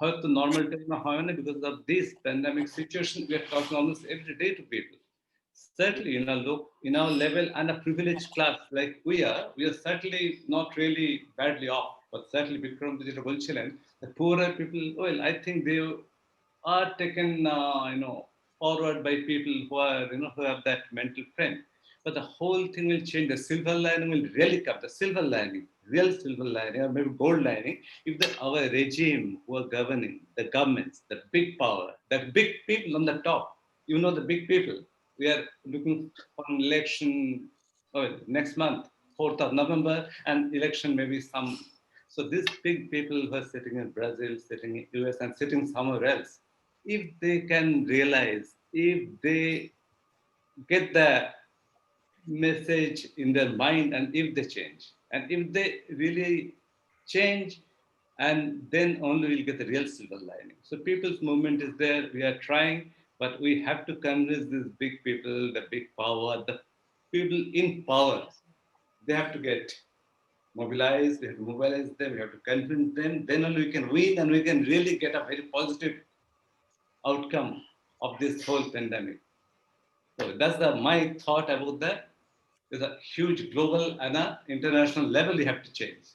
হয়তো normal time হয় না because of this pandemic situation, we are talking almost every day to people. Certainly in our level and a privileged class like we are certainly not really badly off. But certainly Bikram যেটা বলছিলেন, the poorer people, well, I think they are taken forward by people who are who have that mental frame. But the whole thing will change. The silver lining will really come. The silver lining, real silver lining, or maybe gold lining, if our regime who are governing, the governments, the big power, the big people on the top, the big people. We are looking for an election next month, 4th of November, and election maybe some. So these big people who are sitting in Brazil, sitting in US, and sitting somewhere else, if they can realize, if they get the message in their mind, and if they change, and if they really change, and then only we'll get the real silver lining. So people's movement is there. We are trying. But we have to convince these big people, the big power, the people in power. They have to get mobilized. We have to mobilize them. We have to convince them. Then only we can win, and we can really get a very positive outcome of this whole pandemic. So that's my thought about that. There's a huge global and international level we have to change.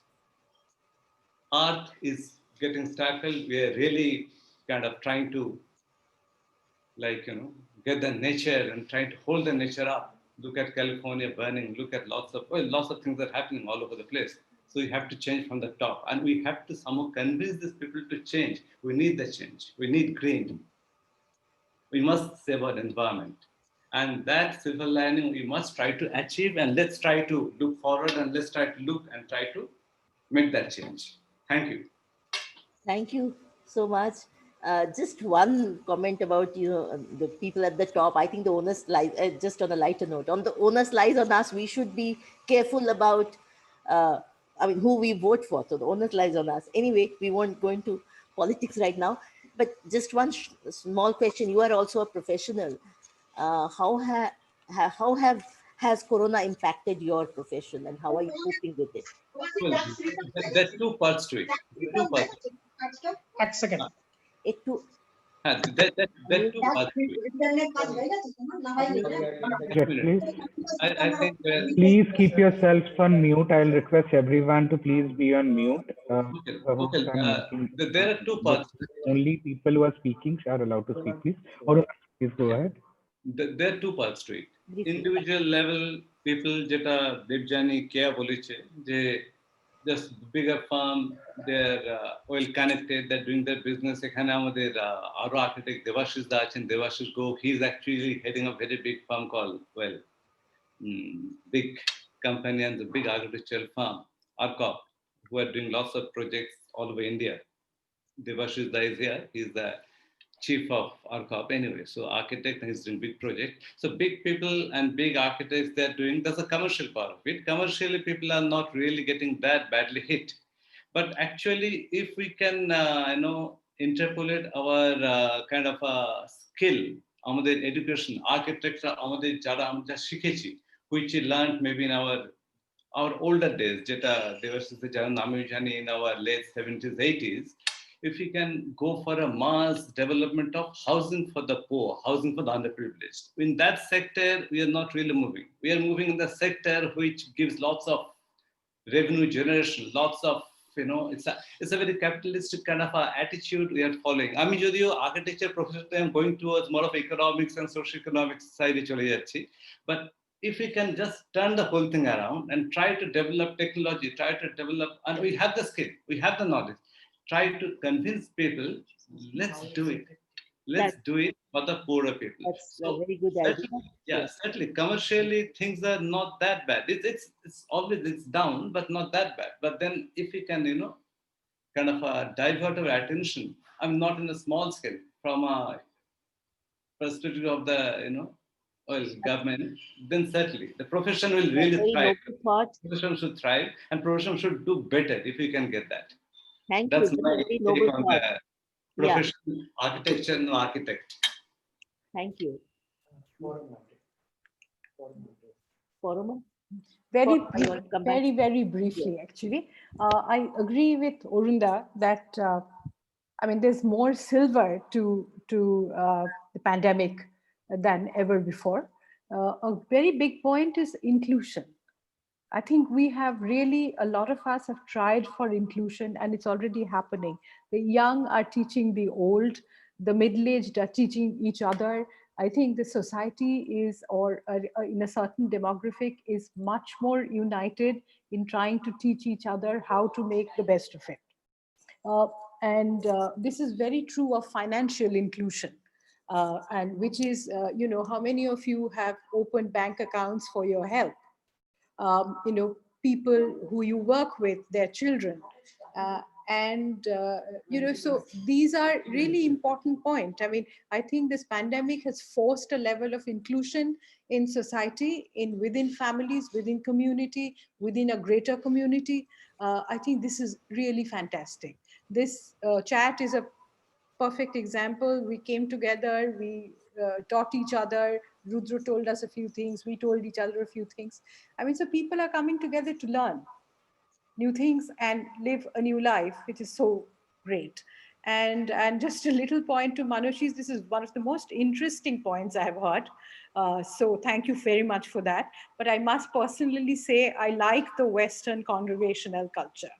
Earth is getting stifled. We are really kind of trying to get the nature and trying to hold the nature up. Look at California burning, look at lots of things that are happening all over the place. So we have to change from the top, and we have to somehow convince these people to change. We need the change. We need green. We must save our environment. And that silver lining we must try to achieve, and let's try to look forward, and let's try to look and try to make that change. Thank you.
Thank you so much. Just one comment about the people at the top. I think the onus lies, just on a lighter note, the onus lies on us. We should be careful about who we vote for. So the onus lies on us. Anyway, we won't go into politics right now. But just one small question. You are also a professional. How has Corona impacted your profession, and how are you coping with it?
Well, there's two parts to it.
One second.
There are two parts to it. I think
please keep yourselves on mute. I'll request everyone to please be on mute.
Okay. There are two parts.
Only people who are speaking are allowed to speak, please. Or please go ahead.
There are two parts to it. individual level people যেটা দেবযানী কেয়া বলেছে যে just bigger firm, they're well connected, they're doing their business. এখানে আমাদের আরো architect Devashish da আছেন, Devashish Gok, he's actually heading a very big firm called, well, big company and the big architectural firm, ARCOP, who are doing lots of projects all over India. Devashish da is here, he's the chief of ARCOP anyway, so architect, and he's doing big project. So big people and big architects, they're doing, that's a commercial part of it. Commercially, people are not really getting that badly hit. But actually, if we can, interpolate our kind of skill, আমাদের education, architecture, আমাদের যারা আমরা শিখেছি, which we learned maybe in our older days, যেটা দেবাশিসে যারা নামে জানি in our late 70s, 80s, if we can go for a mass development of housing for the poor, housing for the underprivileged. In that sector, we are not really moving. We are moving in the sector which gives lots of revenue generation, lots of, it's a very capitalistic kind of attitude we are following. আমি যদিও architecture profession, I am going towards more of economics and social economics side চলে যাচ্ছি, but if we can just turn the whole thing around and try to develop technology, try to develop, and we have the skill, we have the knowledge, try to convince people, let's do it. Let's do it for the poorer people.
That's a very good idea.
Yeah, certainly. Commercially, things are not that bad. It's always, it's down, but not that bad. But then if we can, kind of divert our attention, I'm not in a small scale, from a perspective of the, government, then certainly the profession will really thrive. Profession should thrive, and profession should do better if we can get that.
Thank
That's
you.
my
Very
take
noble
on
thought.
the profession, architecture, no architect.
Thank you. Forum?
Very briefly, actually. I agree with Orunda that, there's more silver to the pandemic than ever before. A very big point is inclusion. I think we have really, a lot of us have tried for inclusion, and it's already happening. The young are teaching the old, the middle-aged are teaching each other. I think the society is, or in a certain demographic, is much more united in trying to teach each other how to make the best of it. This is very true of financial inclusion, and which is, how many of you have opened bank accounts for your help? People who you work with, their children. So these are really important points. I think this pandemic has forced a level of inclusion in society, within families, within community, within a greater community. I think this is really fantastic. This chat is a perfect example. We came together, we taught each other. Rudra told us a few things, we told each other a few things. So people are coming together to learn new things and live a new life, which is so great. And just a little point to Manushi's, this is one of the most interesting points I have heard. So thank you very much for that. But I must personally say, I like the Western congregational culture.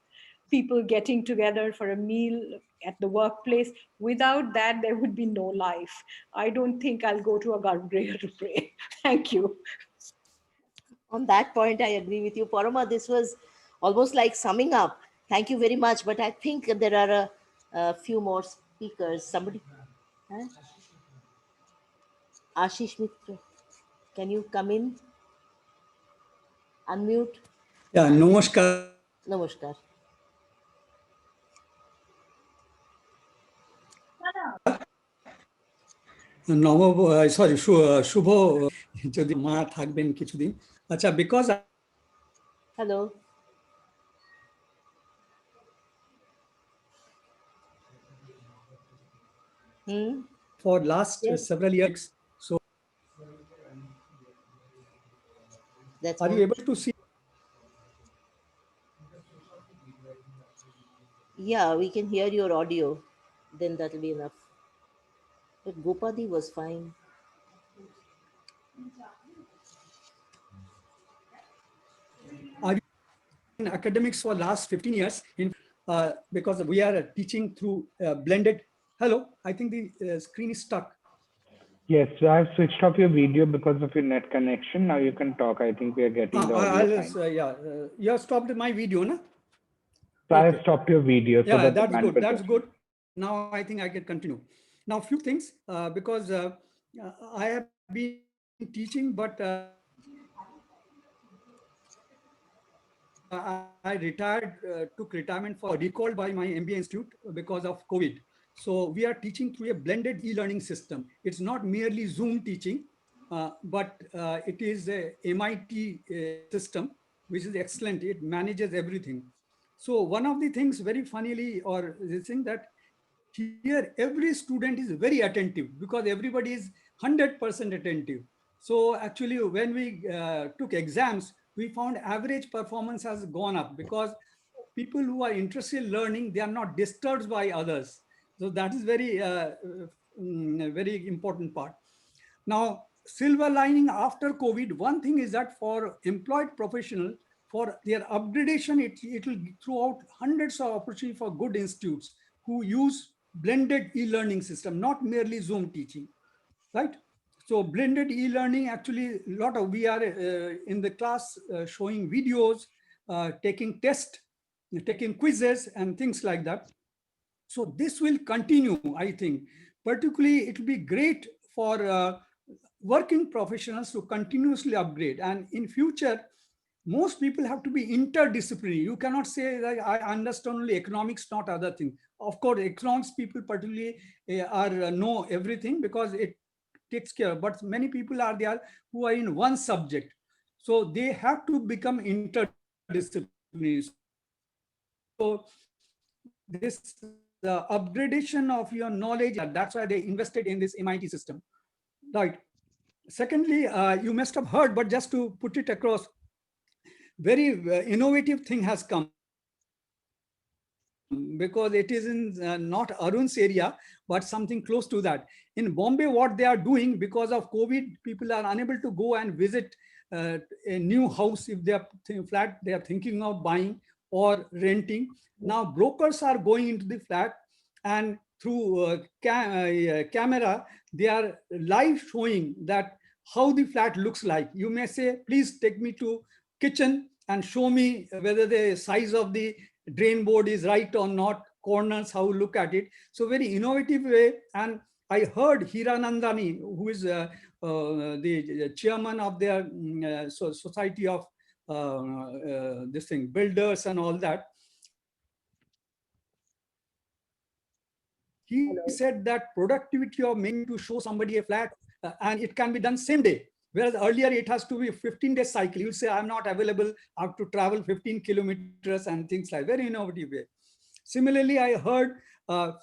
People getting together for a meal at the workplace. Without that, there would be no life. I don't think I'll go to a garbhagriha to pray. Thank you.
On that point, I agree with you. Paroma, this was almost like summing up. Thank you very much. But I think there are a few more speakers. Somebody? Huh? Ashish Mitra, can you come in? Unmute.
Yeah, namaskar.
Namaskar.
Sorry, শুভ যদি মা থাকবেন কিছুদিন। আচ্ছা, because
hello,
for last several years, so are you able to see?
Yeah, we can hear your audio. Then that will be enough. But Gopadi was fine.
Are you in academics for last 15 years? Because we are teaching through blended. Hello, I think the screen is stuck.
Yes, so I've switched off your video because of your net connection. Now you can talk. I think we are getting the audio fine.
Yeah, you have stopped my video, no?
So I have
Okay.
stopped your video so
Yeah,
that the
that's good.
bandwidth
That's
is
good. Now I think I can continue. Now, few things because I have been teaching, but I retired, took retirement for recalled by my MBA institute because of COVID. So we are teaching through a blended e-learning system. It's not merely Zoom teaching, but it is a MIT system, which is excellent. It manages everything. So one of the things very funnily, or this thing that here every student is very attentive because everybody is 100% attentive. So actually when we took exams, we found average performance has gone up because people who are interested in learning, they are not disturbed by others. So that is very, very important part. Now, silver lining after COVID, one thing is that for employed professional, for their upgradation, it will throw out hundreds of opportunities for good institutes who use blended e-learning system, not merely Zoom teaching, right? So blended e-learning, actually, we are in the class showing videos, taking tests, taking quizzes and things like that. So this will continue, I think. Particularly, it will be great for working professionals to continuously upgrade. And in future, most people have to be interdisciplinary. You cannot say that I understand only economics, not other things. Of course, economics people particularly know everything because it takes care. But many people are there who are in one subject. So they have to become interdisciplinary. So this the upgradation of your knowledge, that's why they invested in this MIT system, right? Secondly, you must have heard, but just to put it across, very innovative thing has come because it is in not Arun's area, but something close to that. In Bombay, what they are doing because of COVID, people are unable to go and visit a new house if they are flat they are thinking of buying or renting. Now brokers are going into the flat and through camera, they are live showing that how the flat looks like. You may say, please take me to kitchen and show me whether the size of the drain board is right or not, corners, how look at it. So very innovative way. And I heard Hiranandani, who is the chairman of their society of this thing, builders and all that. He said that productivity of making to show somebody a flat and it can be done same day. Whereas earlier it has to be a 15-day cycle. You say, I'm not available, I have to travel 15 kilometers and things like very innovative way. Similarly, I heard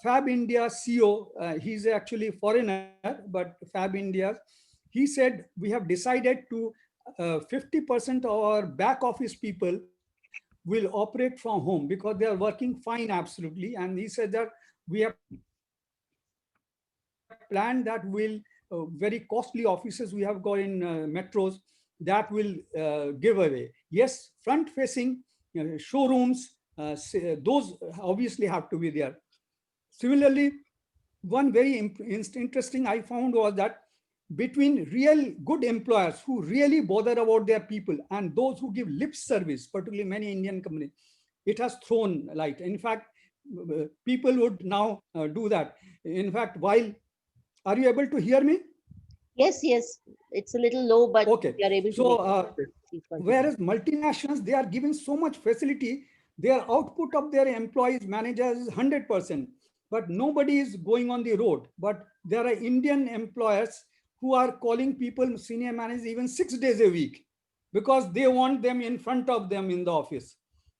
Fab India CEO, he's actually foreigner, but Fab India, he said, we have decided to 50% of our back office people will operate from home because they are working fine, absolutely. And he said that we have planned that will very costly offices we have got in metros that will give away. Yes, front facing showrooms, those obviously have to be there. Similarly, one very interesting I found was that between real good employers who really bother about their people and those who give lip service, particularly many Indian companies, it has thrown light. In fact, people would now do that. In fact, while, are you able to hear me?
Yes, yes. It's a little low, but
okay.
we are able to.
So, whereas multinationals, they are giving so much facility, their output of their employees, managers is 100%, but nobody is going on the road. But there are Indian employers who are calling people, senior managers, even 6 days a week because they want them in front of them in the office,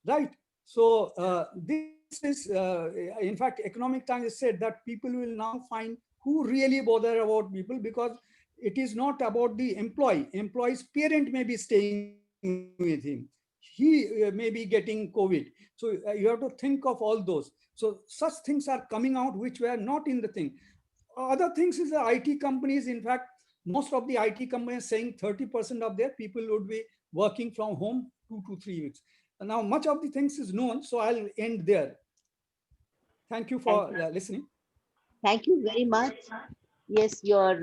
right? So this is, in fact, Economic Times said that people will now find who really bother about people because it is not about the employee. Employee's parent may be staying with him. He may be getting COVID. So you have to think of all those. So such things are coming out which were not in the thing. Other things is the IT companies. In fact, most of the IT companies saying 30% of their people would be working from home 2 to 3 weeks. Now, much of the things is known, so I'll end there. Thank you for listening.
Thank you very much. Yes, your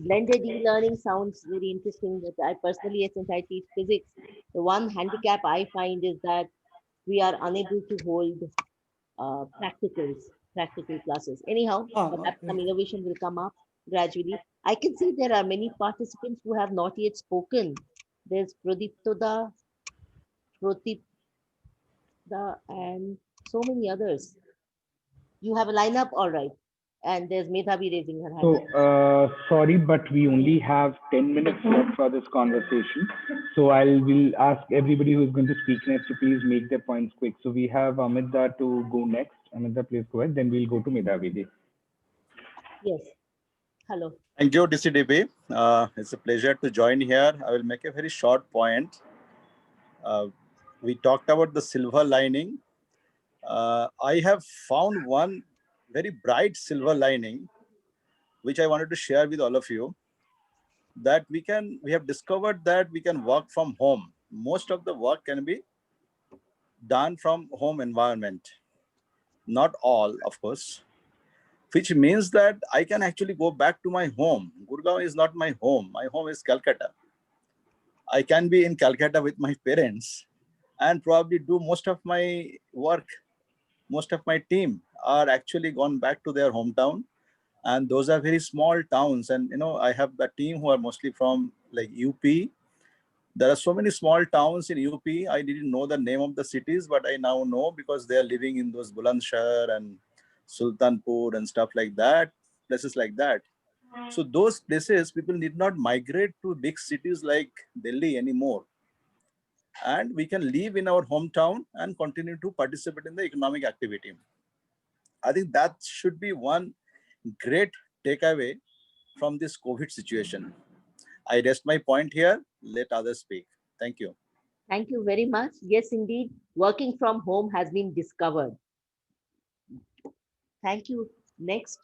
blended e-learning sounds very interesting. But I personally, since I teach physics, the one handicap I find is that we are unable to hold practical classes. Anyhow, perhaps some innovation will come up gradually. I can see there are many participants who have not yet spoken. There's Pradiptoda, Protipda, and so many others. You have a lineup, all right. And there's Medhavi raising her hand.
So, sorry, but we only have 10 minutes left for this conversation. So I will ask everybody who is going to speak next to please make their points quick. So we have Amita to go next. Amita, please go ahead. Then we'll go to Medhavi.
Yes. Hello.
Thank you, DCDP. It's a pleasure to join here. I will make a very short point. We talked about the silver lining. I have found one very bright silver lining, which I wanted to share with all of you, that we have discovered that we can work from home. Most of the work can be done from home environment. Not all, of course, which means that I can actually go back to my home. Gurgaon is not my home. My home is Calcutta. I can be in Calcutta with my parents and probably do most of my work. Most of my team are actually gone back to their hometown, and those are very small towns. And I have a team who are mostly from like UP. There are so many small towns in UP. I didn't know the name of the cities, but I now know because they are living in those Bulandshahr and Sultanpur and stuff like that, places like that. So those places, people need not migrate to big cities like Delhi anymore. And we can live in our hometown and continue to participate in the economic activity. I think that should be one great takeaway from this COVID situation. I rest my point here. Let others speak. Thank you.
Thank you very much. Yes, indeed, working from home has been discovered. Thank you. Next.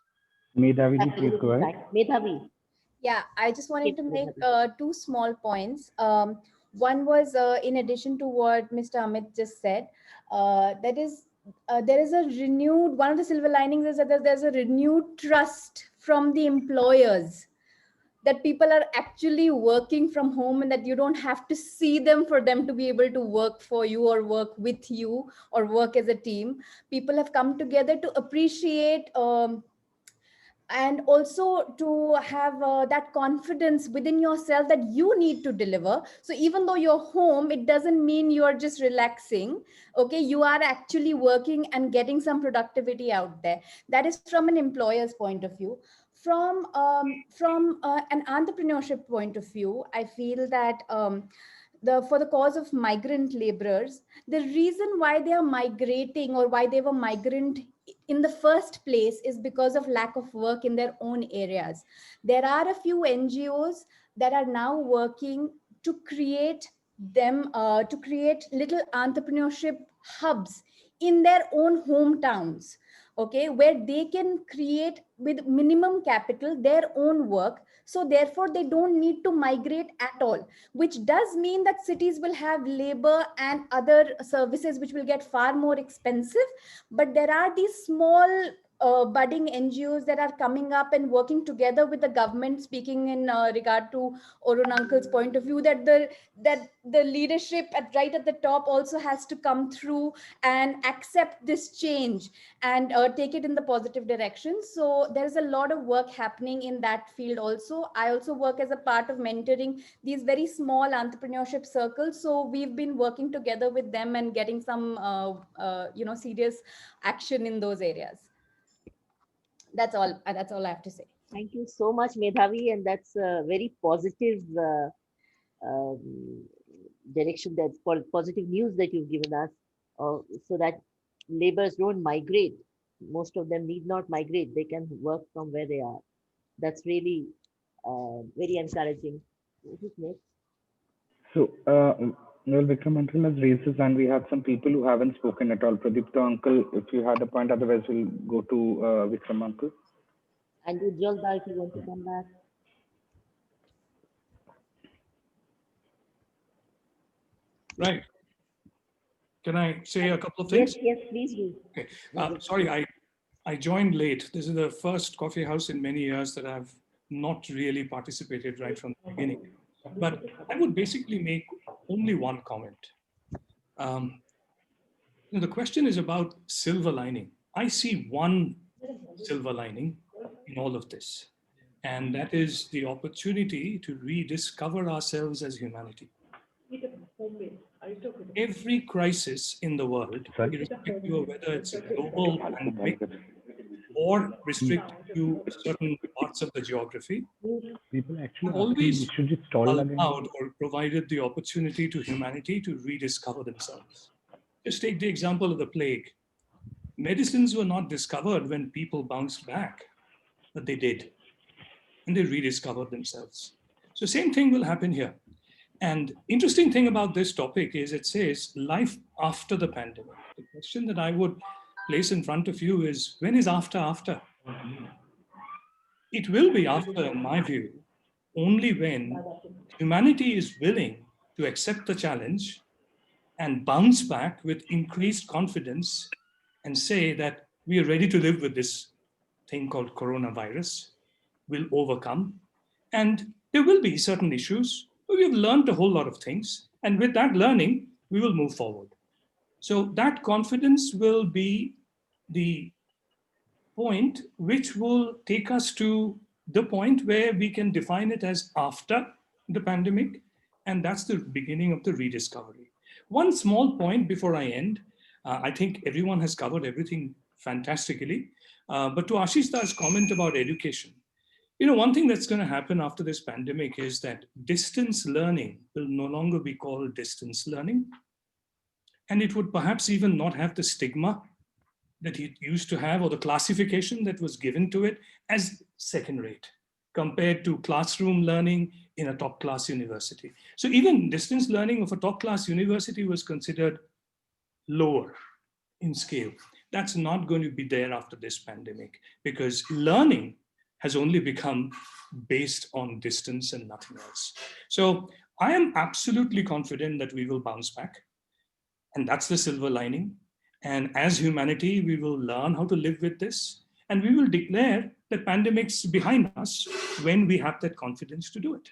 Medhavi, please go ahead.
Medhavi.
Yeah, I just wanted to make two small points. One was in addition to what Mr. Amit just said, there is a renewed, one of the silver linings is that there's a renewed trust from the employers that people are actually working from home and that you don't have to see them for them to be able to work for you or work with you or work as a team. People have come together to appreciate and also to have that confidence within yourself that you need to deliver. So even though you're home, it doesn't mean you're just relaxing. Okay, you are actually working and getting some productivity out there. That is from an employer's point of view. From an entrepreneurship point of view, I feel that for the cause of migrant laborers, the reason why they are migrating or why they were migrant in the first place is because of lack of work in their own areas. There are a few NGOs that are now working to create little entrepreneurship hubs in their own hometowns, okay, where they can create with minimum capital their own work. So therefore they don't need to migrate at all, which does mean that cities will have labor and other services which will get far more expensive. But there are these small budding NGOs that are coming up and working together with the government, speaking in regard to Arun Uncle's point of view, that the leadership right at the top also has to come through and accept this change and take it in the positive direction. So there's a lot of work happening in that field also. I also work as a part of mentoring these very small entrepreneurship circles. So we've been working together with them and getting some serious action in those areas. That's all I have to say.
Thank you so much, Medhavi, and that's a very positive direction, that's positive news that you've given us, so that laborers don't migrate. Most of them need not migrate. They can work from where they are. That's really very encouraging. Who's next?
So, well, Vikram Uncle has raised his hand. We have some people who haven't spoken at all. Pradipta Uncle, if you had a point, otherwise we'll go to Vikram Uncle.
And Ujjwal, if you want to come back.
Right. Can I say a couple of things?
Yes, please do.
Okay. Sorry,
I joined late. This is the first coffee house in many years that I've not really participated right from the beginning. But I would basically make only one comment. The question is about silver lining. I see one silver lining in all of this, and that is the opportunity to rediscover ourselves as humanity. Every crisis in the world, irrespective of whether it's a global pandemic or restricted to certain parts of the geography,
People actually
always
should just stall again.
allowed or provided the opportunity to humanity to rediscover themselves. Just take the example of the plague. Medicines were not discovered when people bounced back, but they did, and they rediscovered themselves. So same thing will happen here. And interesting thing about this topic is it says life after the pandemic. The question that I would place in front of you is, when is after? It will be after, in my view, only when humanity is willing to accept the challenge and bounce back with increased confidence and say that we are ready to live with this thing called coronavirus, we'll overcome. And there will be certain issues, but we've learned a whole lot of things. And with that learning, we will move forward. So that confidence will be the point which will take us to the point where we can define it as after the pandemic. And that's the beginning of the rediscovery. One small point before I end, I think everyone has covered everything fantastically. But to Ashish's comment about education, one thing that's going to happen after this pandemic is that distance learning will no longer be called distance learning. And it would perhaps even not have the stigma that it used to have, or the classification that was given to it as second rate compared to classroom learning in a top class university. So even distance learning of a top class university was considered lower in scale. That's not going to be there after this pandemic, because learning has only become based on distance and nothing else. So I am absolutely confident that we will bounce back. And that's the silver lining. And as humanity, we will learn how to live with this. And we will declare that pandemic's behind us when we have that confidence to do it.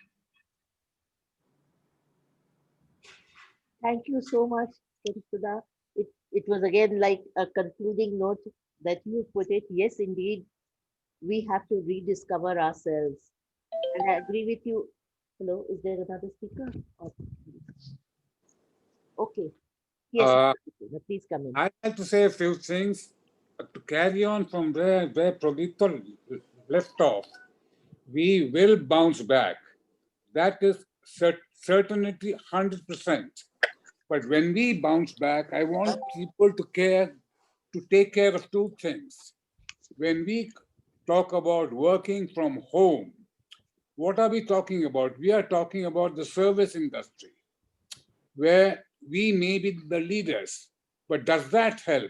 Thank you so much, Sudha. It was again like a concluding note that you put it. Yes, indeed, we have to rediscover ourselves. And I agree with you. Hello, is there another speaker? Okay. Yes, please come in.
I'd like to say a few things to carry on from where Pradipta left off. We will bounce back. That is certainty 100%. But when we bounce back, I want people to take care of two things. When we talk about working from home, what are we talking about? We are talking about the service industry, where we may be the leaders, but does that help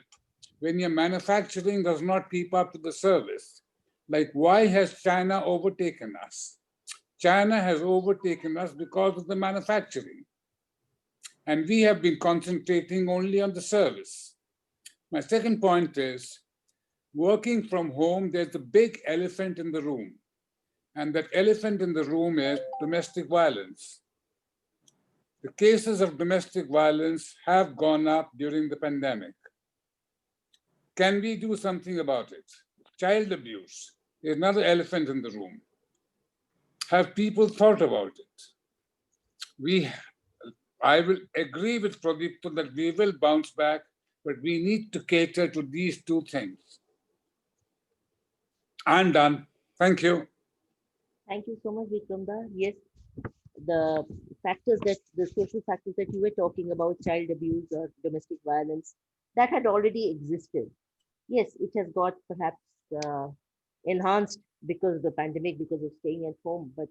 when your manufacturing does not keep up to the service? Like, why has China overtaken us? China has overtaken us because of the manufacturing. And we have been concentrating only on the service. My second point is, working from home, there's a big elephant in the room. And that elephant in the room is domestic violence. The cases of domestic violence have gone up during the pandemic. Can we do something about it? Child abuse is another elephant in the room. Have people thought about it? I will agree with Pradipta that we will bounce back, but we need to cater to these two things. I'm done. Thank you.
Thank you so much, Vikramda. Yes, the social factors that you were talking about, child abuse or domestic violence, that had already existed. Yes, it has got perhaps enhanced because of the pandemic, because of staying at home. But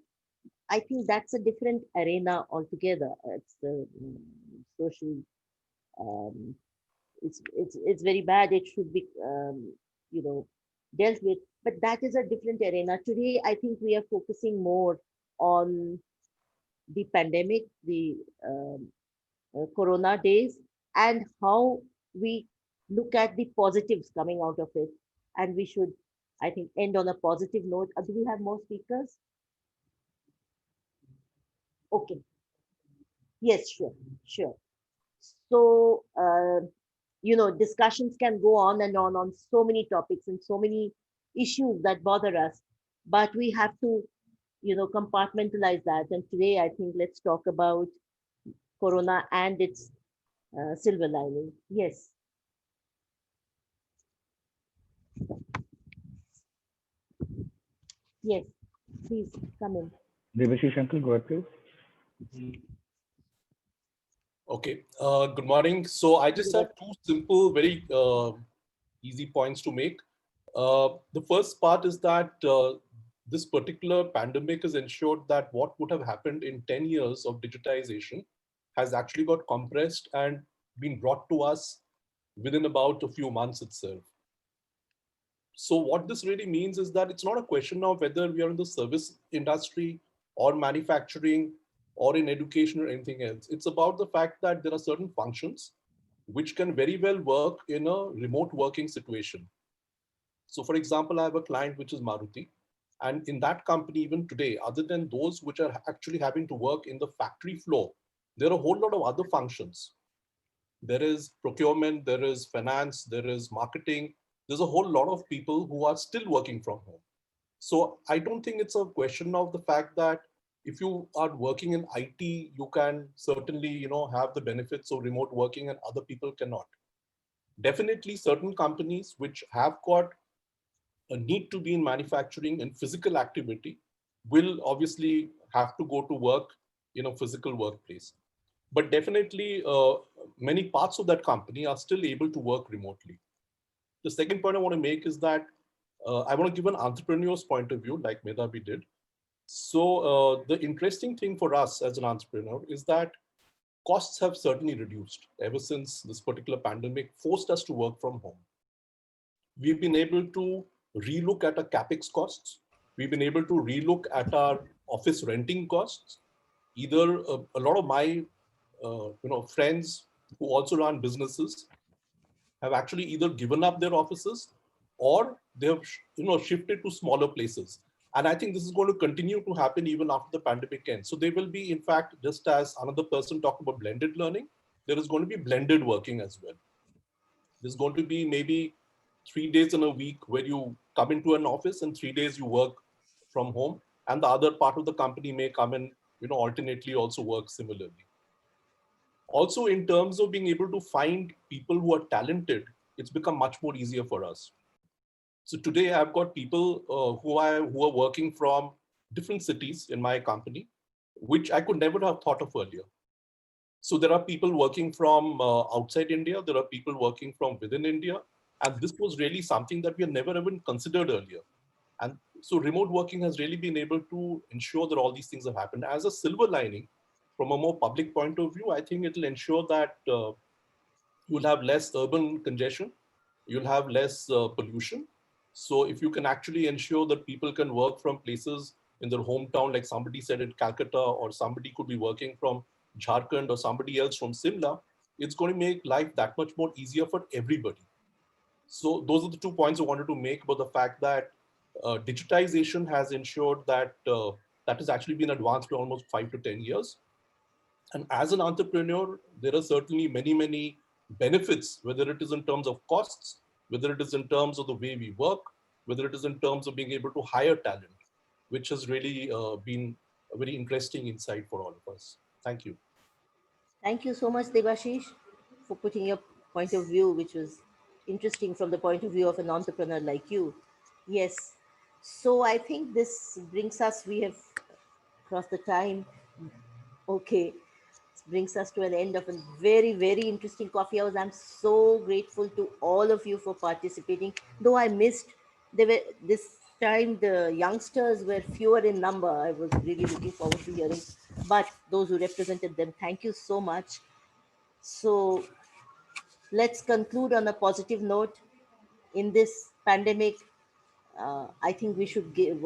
I think that's a different arena altogether. It's the social. It's very bad. It should be dealt with. But that is a different arena. Today, I think we are focusing more on the pandemic, the corona days, and how we look at the positives coming out of it. and we should, I think, end on a positive note. Do we have more speakers? Okay. Yes, sure, sure. So, discussions can go on and on so many topics and so many issues that bother us, but we have to, compartmentalize that. And today, I think let's talk about Corona and its silver lining. Yes. Yes, please come in.
Devashish uncle, go ahead, please.
Okay, good morning. So I just have two simple, very easy points to make. The first part is that this particular pandemic has ensured that what would have happened in 10 years of digitization has actually got compressed and been brought to us within about a few months itself. So what this really means is that it's not a question of whether we are in the service industry or manufacturing or in education or anything else. It's about the fact that there are certain functions which can very well work in a remote working situation. So for example, I have a client which is Maruti. And in that company, even today, other than those which are actually having to work in the factory floor, there are a whole lot of other functions. There is procurement, there is finance, there is marketing. There's a whole lot of people who are still working from home. So I don't think it's a question of the fact that if you are working in IT, you can certainly, have the benefits of remote working and other people cannot. Definitely certain companies which have got a need to be in manufacturing and physical activity will obviously have to go to work in a physical workplace. But definitely many parts of that company are still able to work remotely. The second point I want to make is that I want to give an entrepreneur's point of view like Medhabi did. So the interesting thing for us as an entrepreneur is that costs have certainly reduced ever since this particular pandemic forced us to work from home. We've been able to relook at our capex costs. We've been able to relook at our office renting costs. Either a lot of my friends who also run businesses have actually either given up their offices or they have shifted to smaller places. And I think this is going to continue to happen even after the pandemic ends. So there will be, in fact, just as another person talked about blended learning, there is going to be blended working as well. There's going to be maybe 3 days in a week where you come into an office and 3 days you work from home. And the other part of the company may come and alternately also work similarly. Also, in terms of being able to find people who are talented, it's become much more easier for us. So today I've got people who are working from different cities in my company, which I could never have thought of earlier. So there are people working from outside India, there are people working from within India, and this was really something that we had never even considered earlier. And so remote working has really been able to ensure that all these things have happened. As a silver lining, from a more public point of view, I think it'll ensure that you'll have less urban congestion, you'll have less pollution. So if you can actually ensure that people can work from places in their hometown, like somebody said in Calcutta, or somebody could be working from Jharkhand or somebody else from Simla, it's going to make life that much more easier for everybody. So those are the 2 points I wanted to make about the fact that digitization has ensured that that has actually been advanced for almost 5 to 10 years. And as an entrepreneur, there are certainly many, many benefits, whether it is in terms of costs, whether it is in terms of the way we work, whether it is in terms of being able to hire talent, which has really been a very interesting insight for all of us. Thank you.
Thank you so much, Devashish, for putting your point of view, which was interesting from the point of view of an entrepreneur like you. Yes. So I think this brings us, we have crossed the time. Okay. Brings us to an end of a very, very interesting coffee house. I'm so grateful to all of you for participating. Though I missed, this time the youngsters were fewer in number. I was really looking forward to hearing, but those who represented them, thank you so much. So let's conclude on a positive note. In this pandemic, I think we should give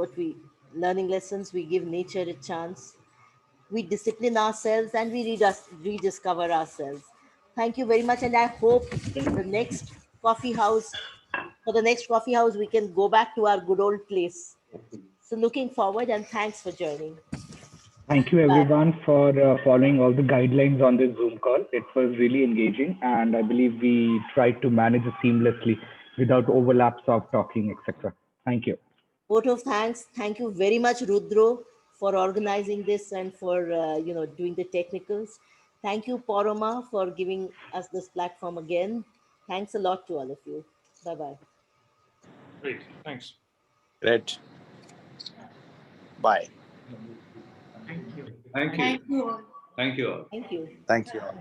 learning lessons, we give nature a chance. We discipline ourselves and we rediscover ourselves. Thank you very much. And I hope the next coffee house for the next coffee house, we can go back to our good old place. So looking forward, and thanks for joining.
Thank you everyone for following all the guidelines on this Zoom call. It was really engaging, and I believe we tried to manage it seamlessly without overlaps of talking, etc. Thank you.
Vote of thanks. Thank you very much, Rudro, for organizing this and for doing the technicals. Thank you, Poroma, for giving us this platform again. Thanks a lot to all of you. Bye-bye.
Great, thanks.
Great. Bye.
Thank you.
Thank you all.
Thank you all.
Thank you.
Thank you all.